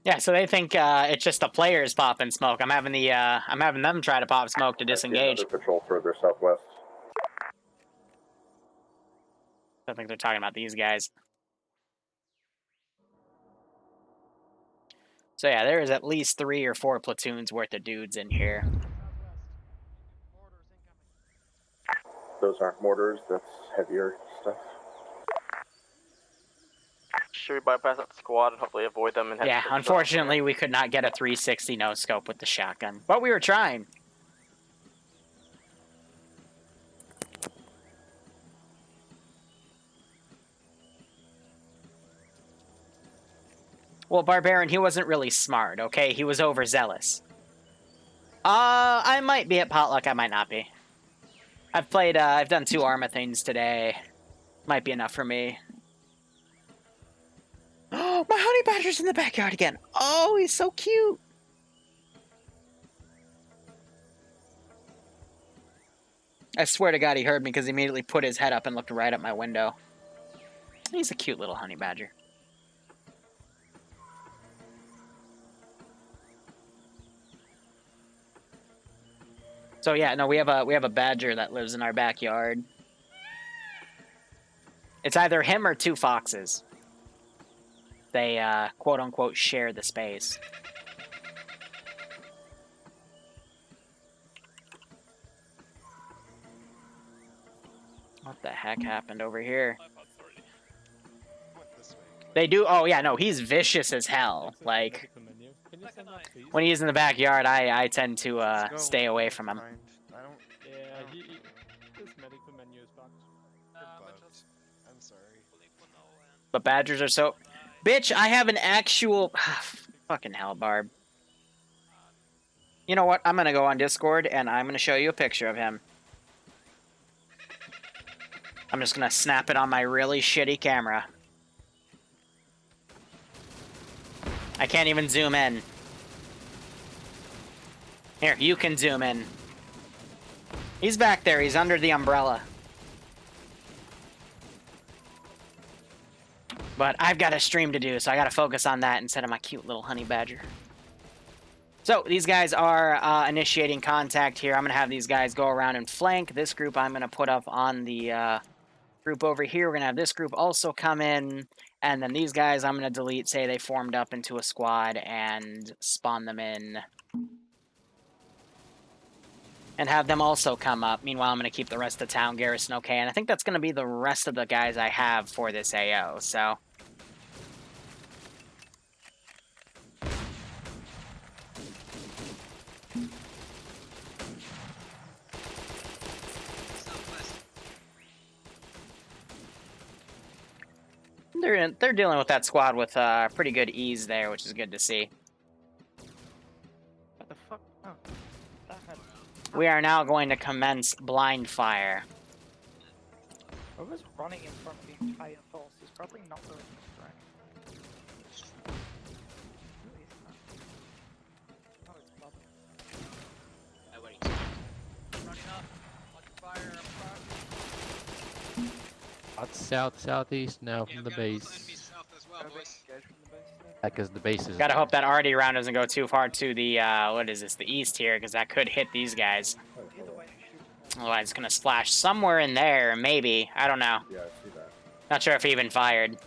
Yeah, so they think it's just the players popping smoke. I'm having them try to pop smoke to disengage. Another patrol further southwest. I think they're talking about these guys. So yeah, there is at least 3 or 4 platoons worth of dudes in here. Those aren't mortars, that's heavier stuff. Should we bypass that squad and hopefully avoid them and head Yeah, to the unfortunately we could not get a 360 no scope with the shotgun, but we were trying. Well, Barbarian, he wasn't really smart, okay? He was overzealous. I might be at potluck, I might not be. I've done 2 Arma things today. Might be enough for me. Oh, my honey badger's in the backyard again. Oh, he's so cute. I swear to God he heard me because he immediately put his head up and looked right at my window. He's a cute little honey badger. So yeah, no, we have a badger that lives in our backyard. It's either him or 2 foxes. They quote unquote share the space. What the heck happened over here? They do. Oh yeah, no, he's vicious as hell. Like when he's in the backyard, I tend to stay away from him. This medical menu is bugged. I'm sorry. But badgers are so... Bitch, I have an actual... Fucking hell, Barb. You know what? I'm gonna go on Discord and I'm gonna show you a picture of him. I'm just gonna snap it on my really shitty camera. I can't even zoom in. Here, you can zoom in. He's back there. He's under the umbrella. But I've got a stream to do, so I gotta focus on that instead of my cute little honey badger. So, these guys are initiating contact here. I'm gonna have these guys go around and flank. This group I'm gonna put up on the group over here. We're gonna have this group also come in. And then these guys I'm gonna delete, say they formed up into a squad, and spawn them in. And have them also come up. Meanwhile, I'm going to keep the rest of the town garrison okay. And I think that's going to be the rest of the guys I have for this AO, so... They're dealing with that squad with pretty good ease there, which is good to see. What the fuck? Oh, that had... We are now going to commence blind fire. Whoever's running in front of the entire force is probably not very good. Oh, it's Bob. Running up. Watch fire up front. South, southeast now from the base. South as well, boys. Engage from the base there. Because the base is. Gotta hope that arty round doesn't go too far to the, what is this, the east here, because that could hit these guys. Otherwise, it's gonna splash somewhere in there, maybe. I don't know. Yeah, I see that. Not sure if he even fired.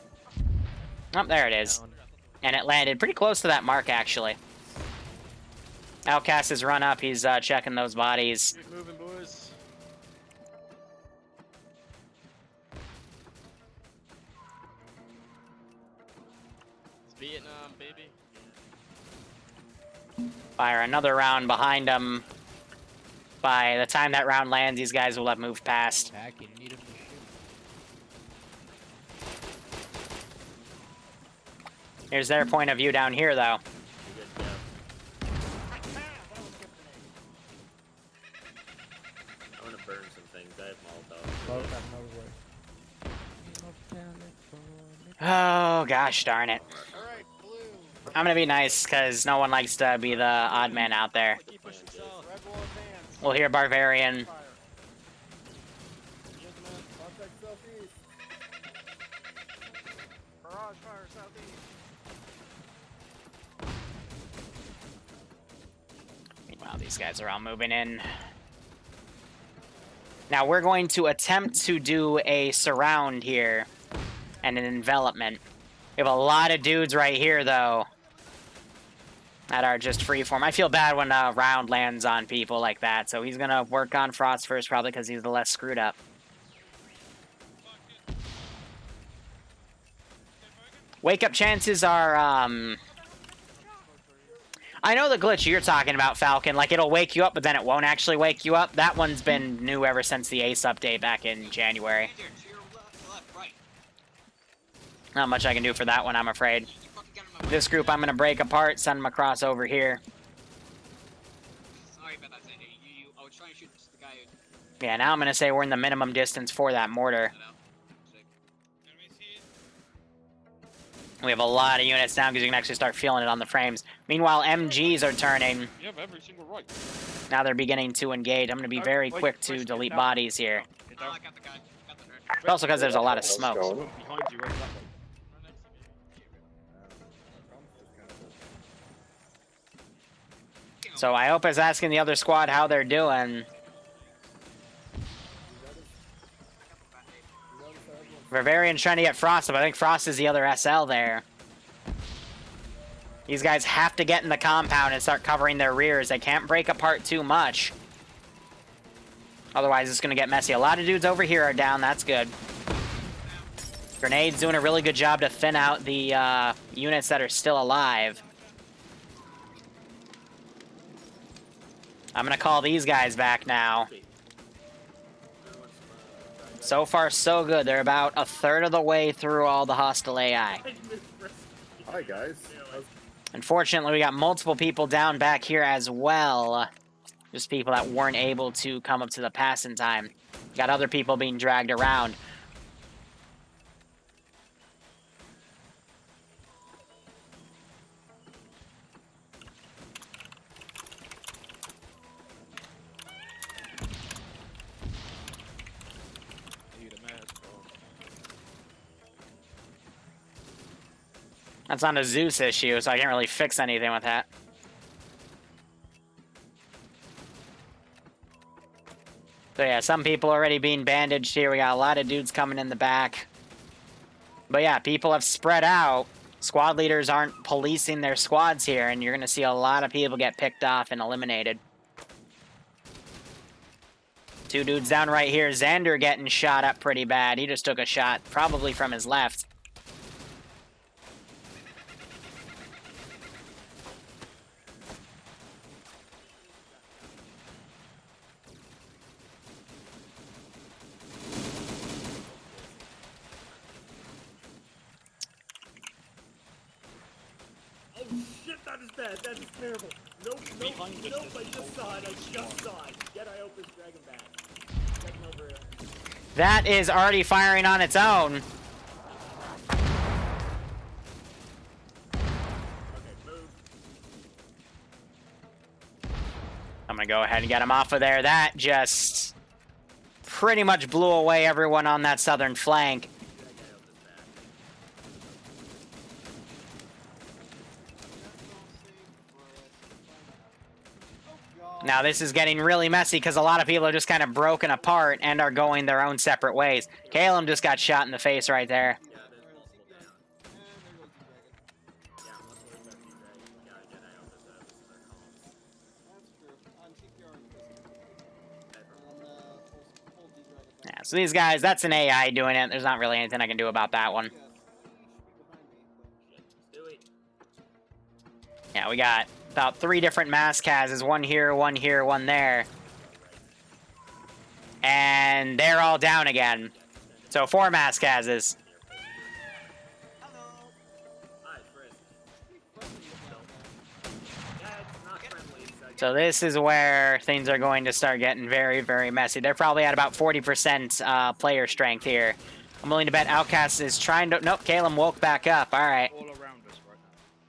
Oh, there it is. And it landed pretty close to that mark, actually. Outcast has run up. He's checking those bodies. Keep moving, boys. It's Vietnam, baby. Fire another round behind him. By the time that round lands, these guys will have moved past. Here's their point of view down here, though. I want to burn some things. I have Molotov. Oh, gosh darn it. I'm gonna be nice, because no one likes to be the odd man out there. We'll hear Barbarian. Barrage fire southeast. Meanwhile, these guys are all moving in. Now, we're going to attempt to do a surround here and an envelopment. We have a lot of dudes right here, though, that are just freeform. I feel bad when a round lands on people like that, so he's going to work on Frost first, probably because he's the less screwed up. Wake-up chances are, I know the glitch you're talking about, Falcon. Like, it'll wake you up, but then it won't actually wake you up. That one's been new ever since the Ace update back in January. Not much I can do for that one, I'm afraid. This group I'm going to break apart, send them across over here. Sorry about that, Xander. I was trying to shoot the guy who... Yeah, now I'm going to say we're in the minimum distance for that mortar. We have a lot of units now because you can actually start feeling it on the frames. Meanwhile, MGs are turning. You have every single right. Now they're beginning to engage. I'm going to be very quick to delete bodies here. But also because there's a lot of smoke. Behind you, right that way. So Iopa's asking the other squad how they're doing. Barbarian's trying to get Frost up. I think Frost is the other SL there. These guys have to get in the compound and start covering their rears. They can't break apart too much. Otherwise, it's going to get messy. A lot of dudes over here are down. That's good. Grenade's doing a really good job to thin out the units that are still alive. I'm going to call these guys back now. So far, so good. They're about a third of the way through all the hostile AI. Hi, guys. Unfortunately, we got multiple people down back here as well. Just people that weren't able to come up to the pass in time. Got other people being dragged around. That's not a Zeus issue, so I can't really fix anything with that. So yeah, some people already being bandaged here. We got a lot of dudes coming in the back. But yeah, people have spread out. Squad leaders aren't policing their squads here, and you're going to see a lot of people get picked off and eliminated. Two dudes down right here. Xander getting shot up pretty bad. He just took a shot, probably from his left. That is bad. That is terrible. Nope, I just saw it. Get Iopa's dragon back. Taking over here. That is already firing on its own. Okay, move. I'm going to go ahead and get him off of there. That just pretty much blew away everyone on that southern flank. Now this is getting really messy because a lot of people are just kind of broken apart and are going their own separate ways. Caleb just got shot in the face right there. Yeah, so these guys, that's an AI doing it. There's not really anything I can do about that one. Yeah, we got about 3 different mass cases. One here, one there. And they're all down again. So 4 mass cases. So this is where things are going to start getting very, very messy. They're probably at about 40% player strength here. I'm willing to bet Outcast is trying to... Nope, Caleb woke back up. All right. All around us right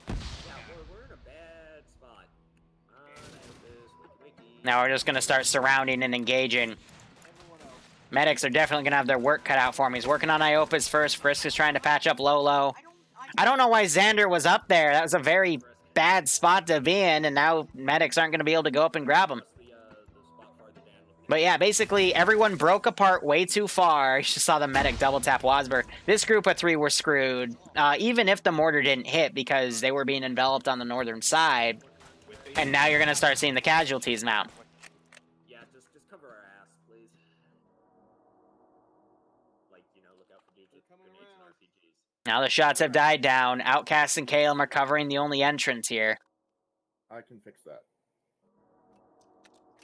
now. Yeah, we're in a bad spot. Now we're just going to start surrounding and engaging. Medics are definitely going to have their work cut out for me. He's working on Iopa's first. Frisk is trying to patch up Lolo. I don't know why Xander was up there. That was a very bad spot to be in, and now medics aren't going to be able to go up and grab him. But yeah, basically everyone broke apart way too far. You just saw the medic double tap Wasper. This group of 3 were screwed, even if the mortar didn't hit because they were being enveloped on the northern side. And now you're going to start seeing the casualties mount. Yeah, just cover our ass, please. Like, you know, look out for grenades and RPGs. Now the shots have died down. Outcast and Caleb are covering the only entrance here. I can fix that.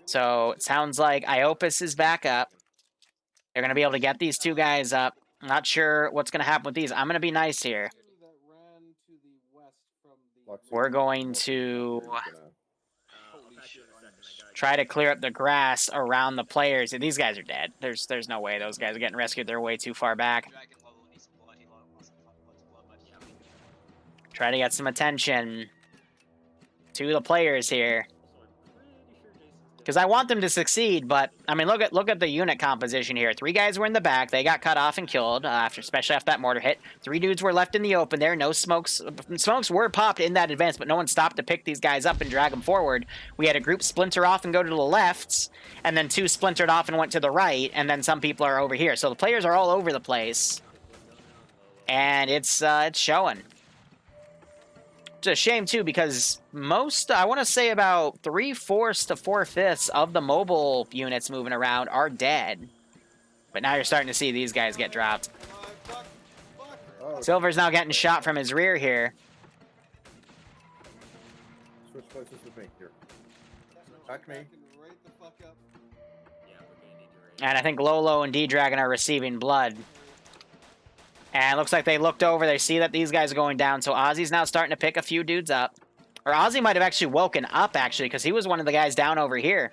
So it sounds like Iopus is back up. They're going to be able to get these 2 guys up. I'm not sure what's going to happen with these. I'm going to be nice here. We're going to try to clear up the grass around the players. These guys are dead. There's no way those guys are getting rescued. They're way too far back. Try to get some attention to the players here. Because I want them to succeed, but I mean, look at the unit composition here. 3 guys were in the back; they got cut off and killed especially after that mortar hit. 3 dudes were left in the open there. No smokes. Smokes were popped in that advance, but no one stopped to pick these guys up and drag them forward. We had a group splinter off and go to the left, and then 2 splintered off and went to the right, and then some people are over here. So the players are all over the place, and it's showing. It's a shame, too, because I want to say about 3/4 to 4/5 of the mobile units moving around are dead. But now you're starting to see these guys get dropped. Silver's now getting shot from his rear here. Switch places with me here. Back me. And I think Lolo and D-Dragon are receiving blood. And it looks like they looked over. They see that these guys are going down. So Ozzy's now starting to pick a few dudes up. Or Ozzy might have actually woken up, actually, because he was one of the guys down over here.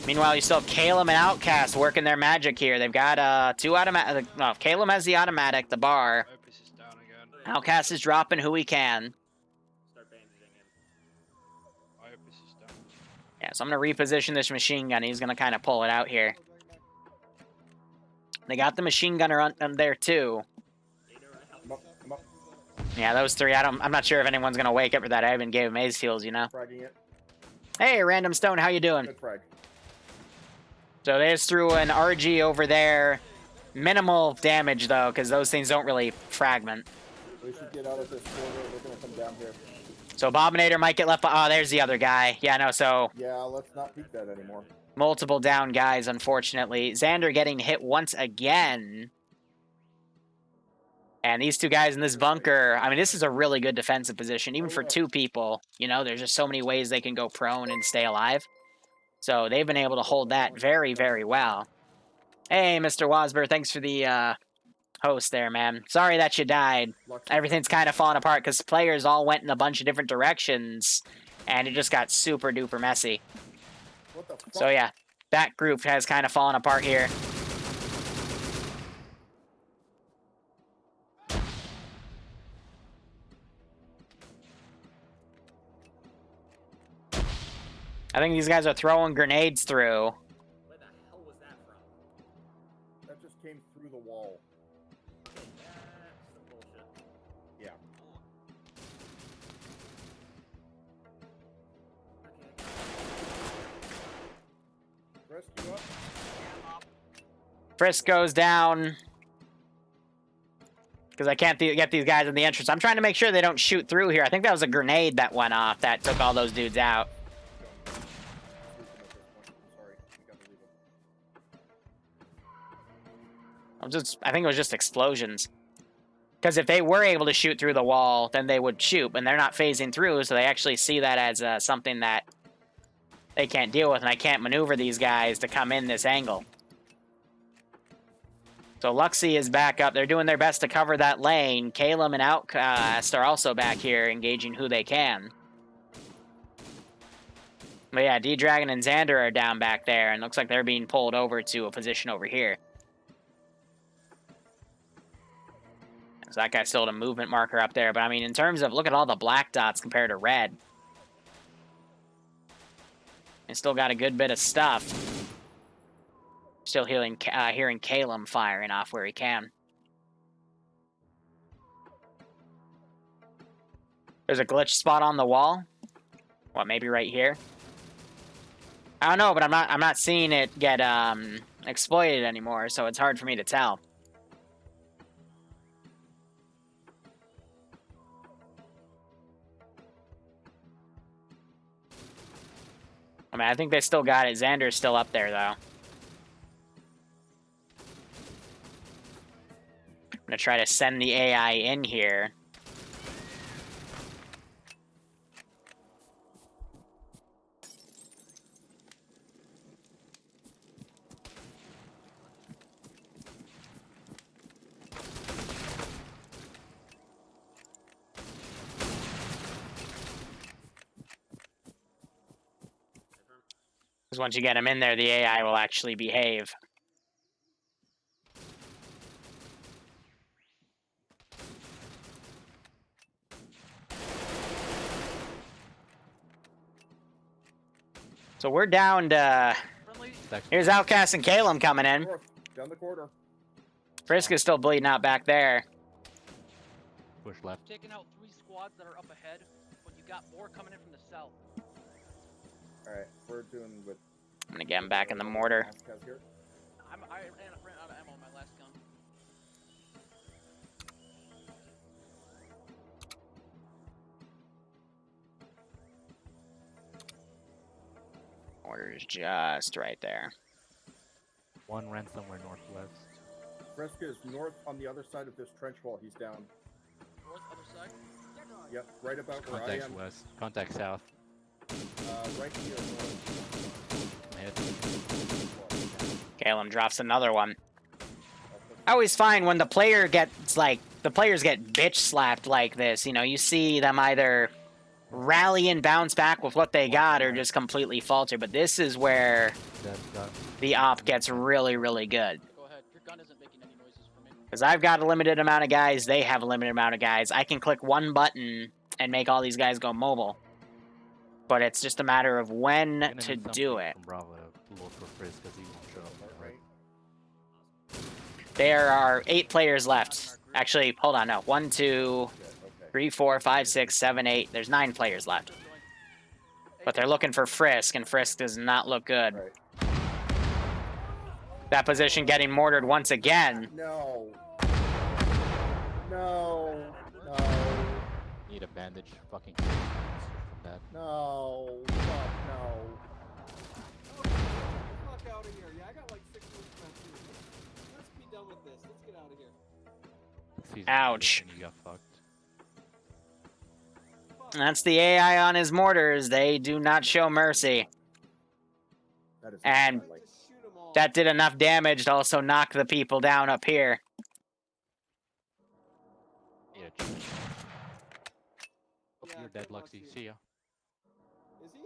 Meanwhile, you still have Caleb and Outcast working their magic here. They've got 2 automatic. No, Caleb has the automatic, the bar. Outcast is dropping who he can. Yeah, so I'm going to reposition this machine gun. He's going to kind of pull it out here. They got the machine gunner on there, too. Yeah, those 3, I'm not sure if anyone's going to wake up for that. I even gave him Ace Heals, you know. Hey, Random Stone, how you doing? So they just threw an RG over there. Minimal damage, though, because those things don't really fragment. We should get out of this corner. We're going to come down here. So Abominator might get left. Oh, there's the other guy. Yeah, no, so... Yeah, let's not peek that anymore. Multiple down guys, unfortunately. Xander getting hit once again. And these 2 guys in this bunker, I mean, this is a really good defensive position, even for 2 people. You know, there's just so many ways they can go prone and stay alive. So they've been able to hold that very, very well. Hey, Mr. Wasper, thanks for the host there, man. Sorry that you died. Everything's kind of falling apart because players all went in a bunch of different directions, and it just got super duper messy. So yeah, that group has kind of fallen apart here. I think these guys are throwing grenades through. Where the hell was that from? That just came through the wall. Okay, that's some bullshit. Yeah. Okay, Frisk goes down. Because I can't get these guys in the entrance. I'm trying to make sure they don't shoot through here. I think that was a grenade that went off that took all those dudes out. I think it was just explosions. Because if they were able to shoot through the wall, then they would shoot, and they're not phasing through, so they actually see that as something that they can't deal with, and I can't maneuver these guys to come in this angle. So Luxie is back up. They're doing their best to cover that lane. Calum and Outcast are also back here, engaging who they can. But yeah, D-Dragon and Xander are down back there, and looks like they're being pulled over to a position over here. So that guy still had a movement marker up there, but I mean, in terms of, look at all the black dots compared to red. They still got a good bit of stuff. Still hearing Calum firing off where he can. There's a glitch spot on the wall. What, maybe right here? I don't know, but I'm not seeing it get exploited anymore, so it's hard for me to tell. I mean, I think they still got it. Xander's still up there, though. I'm gonna try to send the AI in here. Because once you get them in there, the AI will actually behave. So we're down to... Here's Outcast and Calum coming in. Down the corridor. Frisk is still bleeding out back there. Push left. Taking out 3 squads that are up ahead, but you got more coming in from the south. Alright, we're doing with... I'm gonna get him back in the mortar. I ran out of ammo on my last gun. Mortar is just right there. One ran somewhere northwest. Frisk is north on the other side of this trench wall. He's down. North, other side? Yep, right about where Contact I am. west. Contact south. Right here. Calum drops another one. I always find when the player gets, like, the players get bitch slapped like this, you know, you see them either rally and bounce back with what they got or just completely falter. But this is where the op gets really, really good. Go ahead. Your gun isn't making any noises for me. Because I've got a limited amount of guys, they have a limited amount of guys. I can click one button and make all these guys go mobile. But it's just a matter of when to do it. Bravo to look for Frisk because he won't show up, right? There are 8 players left. Actually, hold on, no. 1, 2, 3, 4, 5, 6, 7, 8. There's 9 players left. But they're looking for Frisk, and Frisk does not look good. That position getting mortared once again. No. No. No. Need a bandage. Fucking that. No. Fuck no. Fuck out of here. Yeah, I got like 6 weeks left here. Let's be done with this. Let's get out of here. Ouch. You got fucked. That's the AI on his mortars. They do not show mercy. And that did enough damage to also knock the people down up here. Yeah, you're dead, Luxie. See ya. Is he?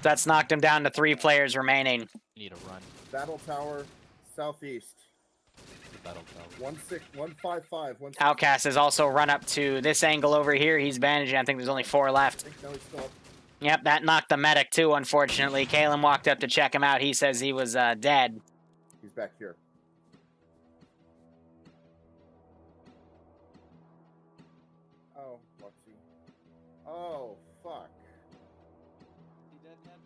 That's knocked him down to 3 players remaining. You need a run. Battle tower, southeast. Battle tower. 155. Outcast has also run up to this angle over here. He's bandaging. I think there's only 4 left. No, he's still up. Yep, that knocked the medic too, unfortunately. Calum walked up to check him out. He says he was dead. He's back here. Oh, Luxie. Oh, fuck. He dead, man?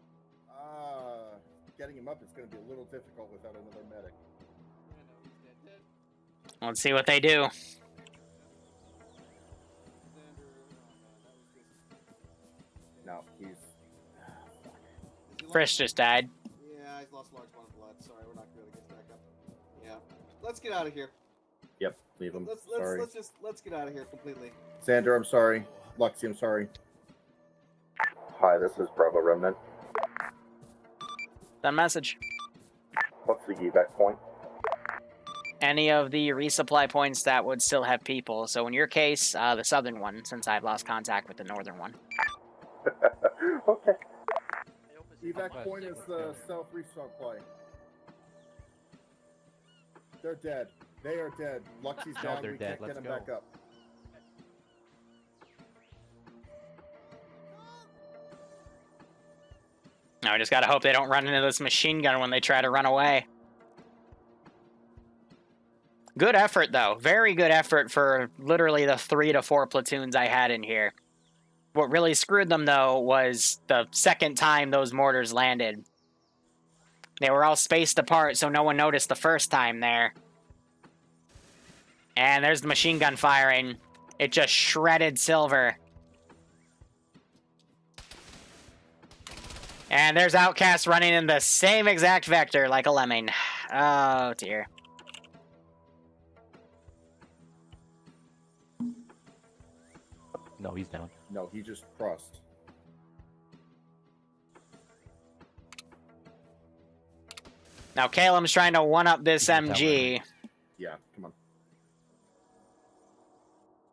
Getting him up is going to be a little difficult without another medic. Let's see what they do. No, he's. Frisk just died. Yeah, he's lost a large amount of blood. Sorry, we're not gonna be able to get back up. Yeah, let's get out of here. Yep, leave him. Sorry. Let's get out of here completely. Xander, I'm sorry. Luxie, I'm sorry. Hi, this is Bravo Remnant. That message. What's the evac point? Any of the resupply points that would still have people. So in your case, the southern one, since I've lost contact with the northern one. Okay. Evac point is the south resupply. They're dead. They are dead. Luxie's No, down. they're We dead. can't get Let's him go. back up. Now I just gotta hope they don't run into this machine gun when they try to run away. Good effort, though. Very good effort for literally the 3 to 4 platoons I had in here. What really screwed them, though, was the second time those mortars landed. They were all spaced apart, so no one noticed the first time there. And there's the machine gun firing. It just shredded Silver. And there's Outcast running in the same exact vector like a lemming. Oh, dear. No, he's down. No, he just crossed. Now Caleb's trying to one-up this MG. Yeah, come on.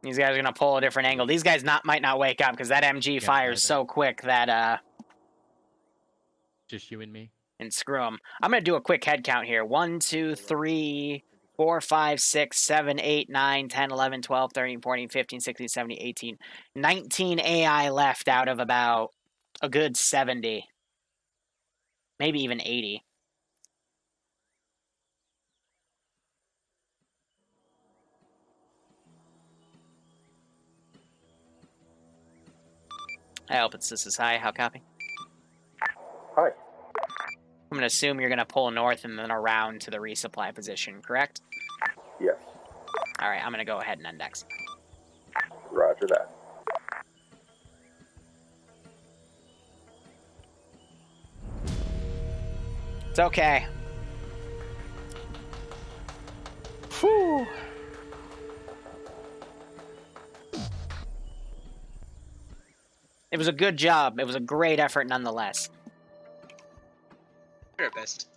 These guys are going to pull a different angle. These guys might not wake up because that MG fires so quick that... Just you and me. And screw them. I'm going to do a quick head count here. 1, 2, 3, 4, 5, 6, 7, 8, 9, 10, 11, 12, 13, 14, 15, 16, 17, 18. 19 AI left out of about a good 70. Maybe even 80. I hope this is high. How copy? Hi. I'm going to assume you're going to pull north and then around to the resupply position, correct? Yes. All right, I'm going to go ahead and index. Roger that. It's okay. Whew. It was a good job. It was a great effort nonetheless. We're best.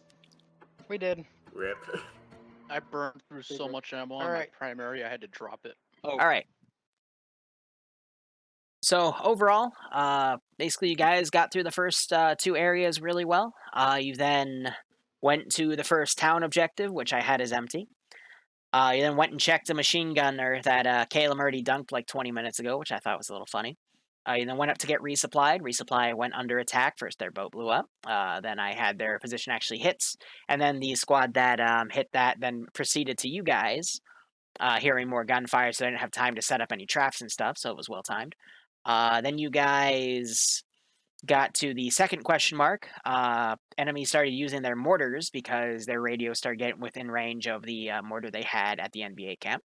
We did. Rip. I burned through so much ammo on my primary, I had to drop it. All right. So overall, basically you guys got through the first 2 areas really well. You then went to the first town objective, which I had as empty. You then went and checked a machine gunner that Caleb already dunked like 20 minutes ago, which I thought was a little funny. You then went up to get resupplied. Resupply went under attack. First, their boat blew up. Then I had their position actually hits. And then the squad that hit that then proceeded to you guys, hearing more gunfire, so they didn't have time to set up any traps and stuff, so it was well-timed. Then you guys got to the second question mark. Enemies started using their mortars because their radio started getting within range of the mortar they had at the NBA camp.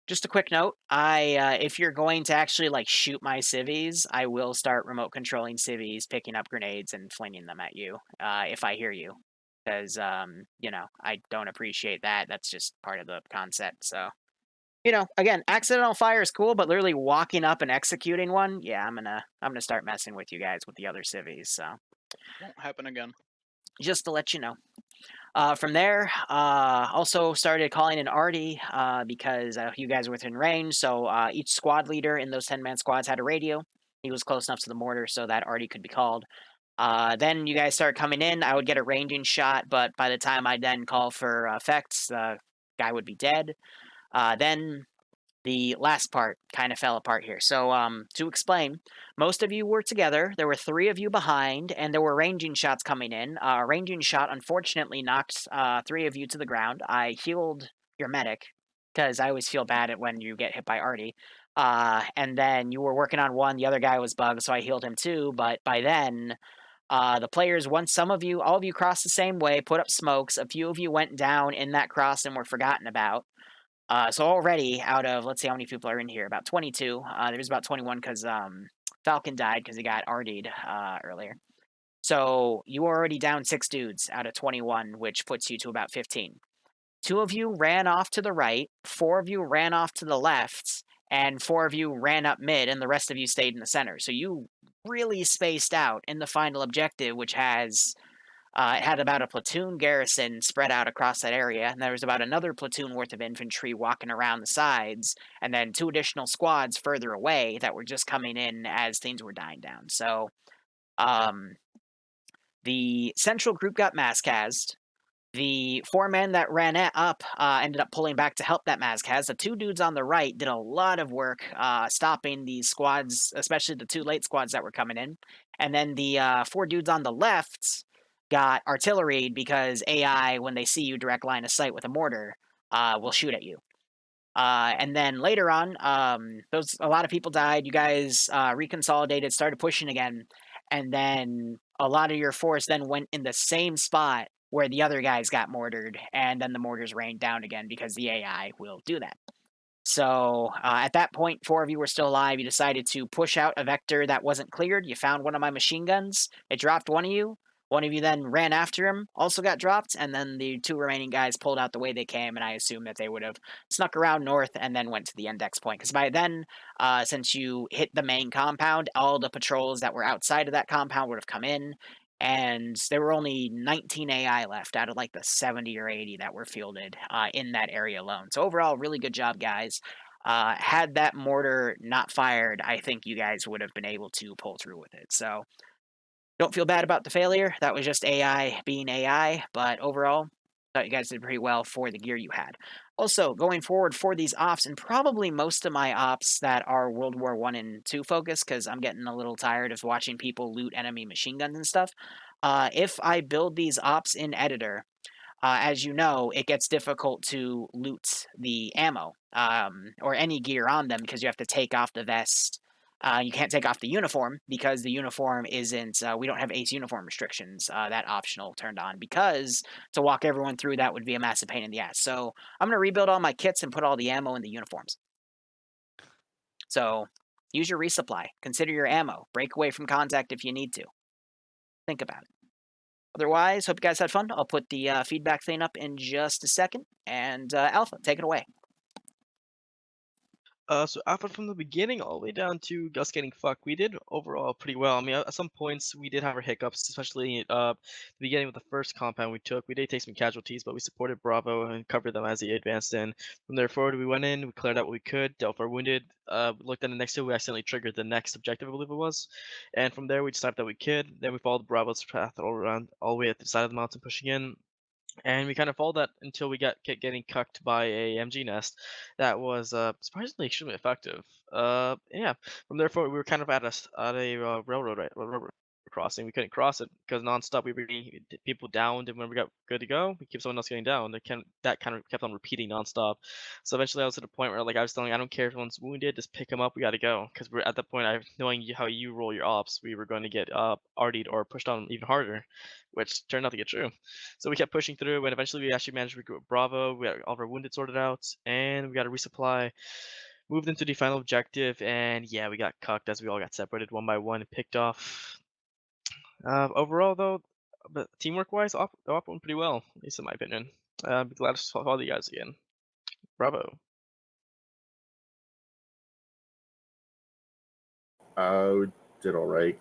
Just a quick note, if you're going to actually like shoot my civvies, I will start remote controlling civvies, picking up grenades and flinging them at you if I hear you, because you know, I don't appreciate that. That's just part of the concept. So, you know, again, accidental fire is cool, but literally walking up and executing one, yeah, I'm gonna start messing with you guys with the other civvies. So, Won't happen again. just to let you know. From there, also started calling in Artie because you guys were within range. So each squad leader in those 10-man squads had a radio. He was close enough to the mortar so that Artie could be called. Then you guys started coming in. I would get a ranging shot, but by the time I then call for effects, the guy would be dead. Then the last part kind of fell apart here. So to explain, most of you were together. There were 3 of you behind, and there were ranging shots coming in. A ranging shot, unfortunately, knocked 3 of you to the ground. I healed your medic, because I always feel bad when you get hit by Artie. And then you were working on one. The other guy was bugged, so I healed him too. But by then, The players, once all of you crossed the same way, put up smokes. A few of you went down in that cross and were forgotten about. So already out of, let's see how many people are in here, about 22. There's about 21 because Falcon died because he got RD'd earlier. So you were already down 6 dudes out of 21, which puts you to about 15. 2 of you ran off to the right, 4 of you ran off to the left, and 4 of you ran up mid, and the rest of you stayed in the center. So you really spaced out in the final objective, which has it had about a platoon garrison spread out across that area, and there was about another platoon worth of infantry walking around the sides, and then 2 additional squads further away that were just coming in as things were dying down. So the central group got mass-cased. The 4 men that ran up ended up pulling back to help that Mazcaz. The 2 dudes on the right did a lot of work stopping these squads, especially the 2 late squads that were coming in. And then the 4 dudes on the left got artilleried because AI, when they see you direct line of sight with a mortar, will shoot at you. And then later on, a lot of people died. You guys reconsolidated, started pushing again. And then a lot of your force then went in the same spot where the other guys got mortared, and then the mortars rained down again because the AI will do that. So at that point, 4 of you were still alive. You decided to push out a vector that wasn't cleared. You found one of my machine guns. It dropped one of you. One of you then ran after him, also got dropped, and then the 2 remaining guys pulled out the way they came, and I assume that they would have snuck around north and then went to the index point. Because by then, since you hit the main compound, all the patrols that were outside of that compound would have come in, and there were only 19 AI left out of like the 70 or 80 that were fielded in that area alone. So overall, really good job, guys. Had that mortar not fired, I think you guys would have been able to pull through with it. So don't feel bad about the failure. That was just AI being AI, but overall, thought you guys did pretty well for the gear you had. Also, going forward for these ops, and probably most of my ops that are World War I and II focused, because I'm getting a little tired of watching people loot enemy machine guns and stuff. If I build these ops in Editor, as you know, it gets difficult to loot the ammo or any gear on them because you have to take off the vest. You can't take off the uniform because the uniform isn't, we don't have ACE uniform restrictions, that optional turned on, because to walk everyone through that would be a massive pain in the ass. So I'm going to rebuild all my kits and put all the ammo in the uniforms. So use your resupply. Consider your ammo. Break away from contact if you need to. Think about it. Otherwise, hope you guys had fun. I'll put the feedback thing up in just a second. And Alpha, take it away. So Alpha, from the beginning all the way down to us getting fucked, we did overall pretty well. I mean, at some points we did have our hiccups, especially the beginning with the first compound we took. We did take some casualties, but we supported Bravo and covered them as they advanced in. From there forward, we went in, we cleared out what we could, dealt with our wounded. Looked at the next two, we accidentally triggered the next objective, I believe it was. And from there, we just sniped that we could. Then we followed Bravo's path all the way at the side of the mountain, pushing in. And we kind of followed that until we kept getting cucked by a MG nest that was surprisingly extremely effective. Yeah. From there forward, we were kind of at a railroad crossing. We couldn't cross it because nonstop we were getting people downed, and when we got good to go, we kept someone else getting down. That kind of kept on repeating nonstop. So eventually, I was at a point where I was telling, I don't care if anyone's wounded, just pick them up. We got to go, because we're at that point. Knowing how you roll your ops, we were going to get RD'd or pushed on even harder, which turned out to get true. So we kept pushing through, and eventually we actually managed to regroup Bravo. We got all of our wounded sorted out, and we got a resupply. Moved into the final objective, and yeah, we got cucked as we all got separated one by one and picked off. Overall, though, but teamwork-wise, the op went pretty well, at least in my opinion. I'd be glad to follow you guys again. Bravo. We did all right.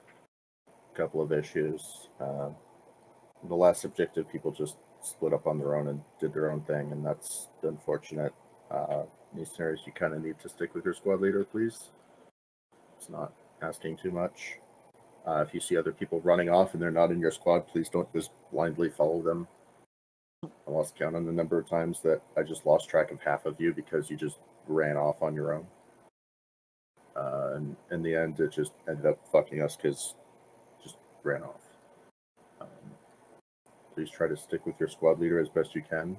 Couple of issues. The last objective, people just split up on their own and did their own thing, and that's unfortunate. In these scenarios, you kind of need to stick with your squad leader, please. It's not asking too much. If you see other people running off and they're not in your squad, please don't just blindly follow them. I lost count on the number of times that I just lost track of half of you because you just ran off on your own. And in the end, it just ended up fucking us because just ran off. Please try to stick with your squad leader as best you can.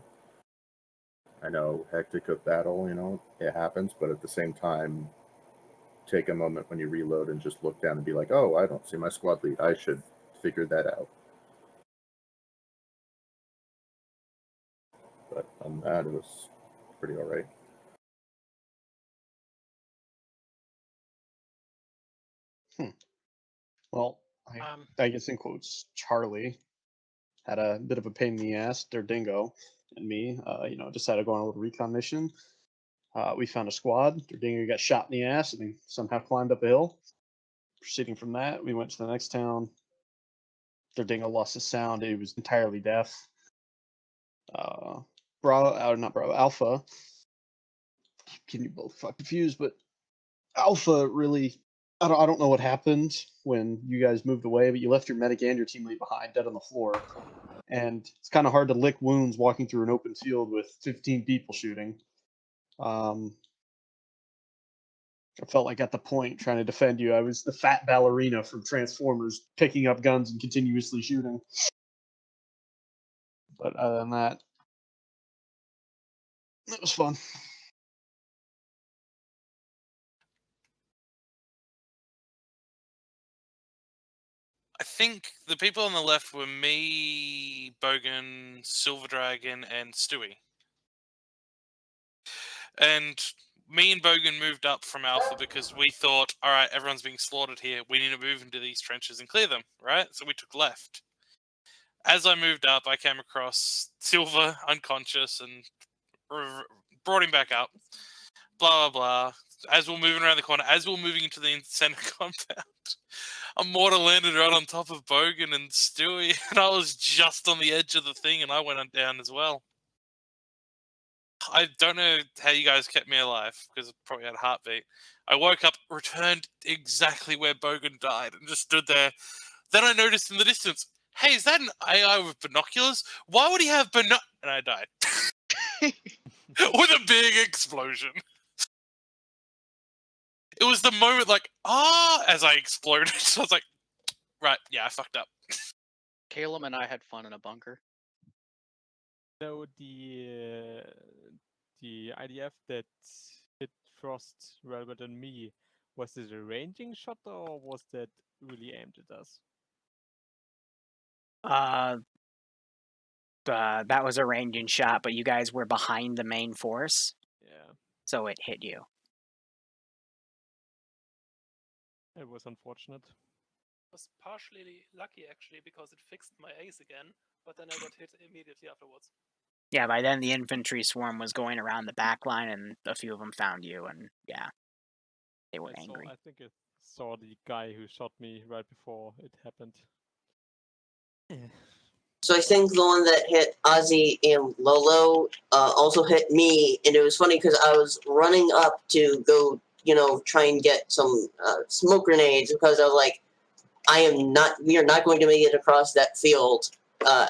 I know, hectic of battle, it happens, but at the same time, take a moment when you reload and just look down and be like, oh, I don't see my squad lead. I should figured that out. But on that, it was pretty all right. Well, I guess in quotes, Charlie had a bit of a pain in the ass. Their dingo and me, decided to go on a little recon mission. We found a squad. Their dingo got shot in the ass and they somehow climbed up a hill. Proceeding from that, we went to the next town. Their dingo lost his sound. It was entirely deaf. Alpha. Can you both fuck confused? But Alpha really, I don't know what happened when you guys moved away, but you left your medic and your teammate behind, dead on the floor. And it's kind of hard to lick wounds walking through an open field with 15 people shooting. I felt like at the point trying to defend you, I was the fat ballerina from Transformers, picking up guns and continuously shooting. But other than that, it was fun. I think the people on the left were me, Bogan, Silver Dragon, and Stewie. And me and Bogan moved up from Alpha because we thought, all right, everyone's being slaughtered here. We need to move into these trenches and clear them, right? So we took left. As I moved up, I came across Silver, unconscious, and brought him back up. Blah, blah, blah. As we're moving around the corner, as we're moving into the center compound, a mortar landed right on top of Bogan and Stewie, and I was just on the edge of the thing, and I went on down as well. I don't know how you guys kept me alive, because I probably had a heartbeat. I woke up, returned exactly where Bogan died, and just stood there. Then I noticed in the distance, hey, is that an AI with binoculars? Why would he have And I died. With a big explosion. It was the moment, like, as I exploded. So I was like, right, yeah, I fucked up. Caleb and I had fun in a bunker. So the IDF that hit Frost rather than me, was it a ranging shot or was that really aimed at us? That was a ranging shot, but you guys were behind the main force. Yeah. So it hit you. It was unfortunate. Was partially lucky actually because it fixed my ace again, but then I got hit immediately afterwards. Yeah, by then the infantry swarm was going around the back line and a few of them found you and yeah. They were angry. I think I saw the guy who shot me right before it happened. So I think the one that hit Ozzy and Lolo also hit me, and it was funny because I was running up to go, try and get some smoke grenades because I was like, we are not going to make it across that field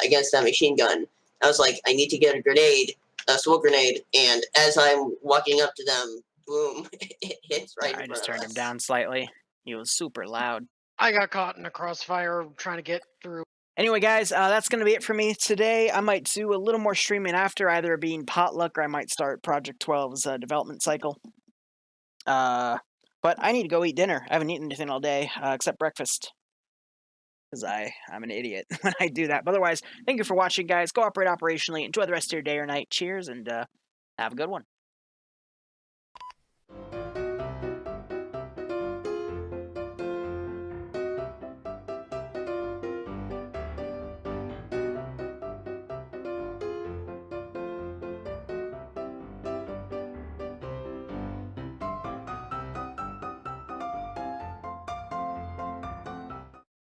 against that machine gun. I was like, I need to get a smoke grenade, and as I'm walking up to them, boom, it hits right in front of us. I just turned him down slightly. He was super loud. I got caught in a crossfire trying to get through. Anyway, guys, that's going to be it for me today. I might do a little more streaming after, either being potluck or I might start Project 12's development cycle. But I need to go eat dinner. I haven't eaten anything all day except breakfast. Because I'm an idiot when I do that. But otherwise, thank you for watching, guys. Go operate operationally. Enjoy the rest of your day or night. Cheers, and have a good one.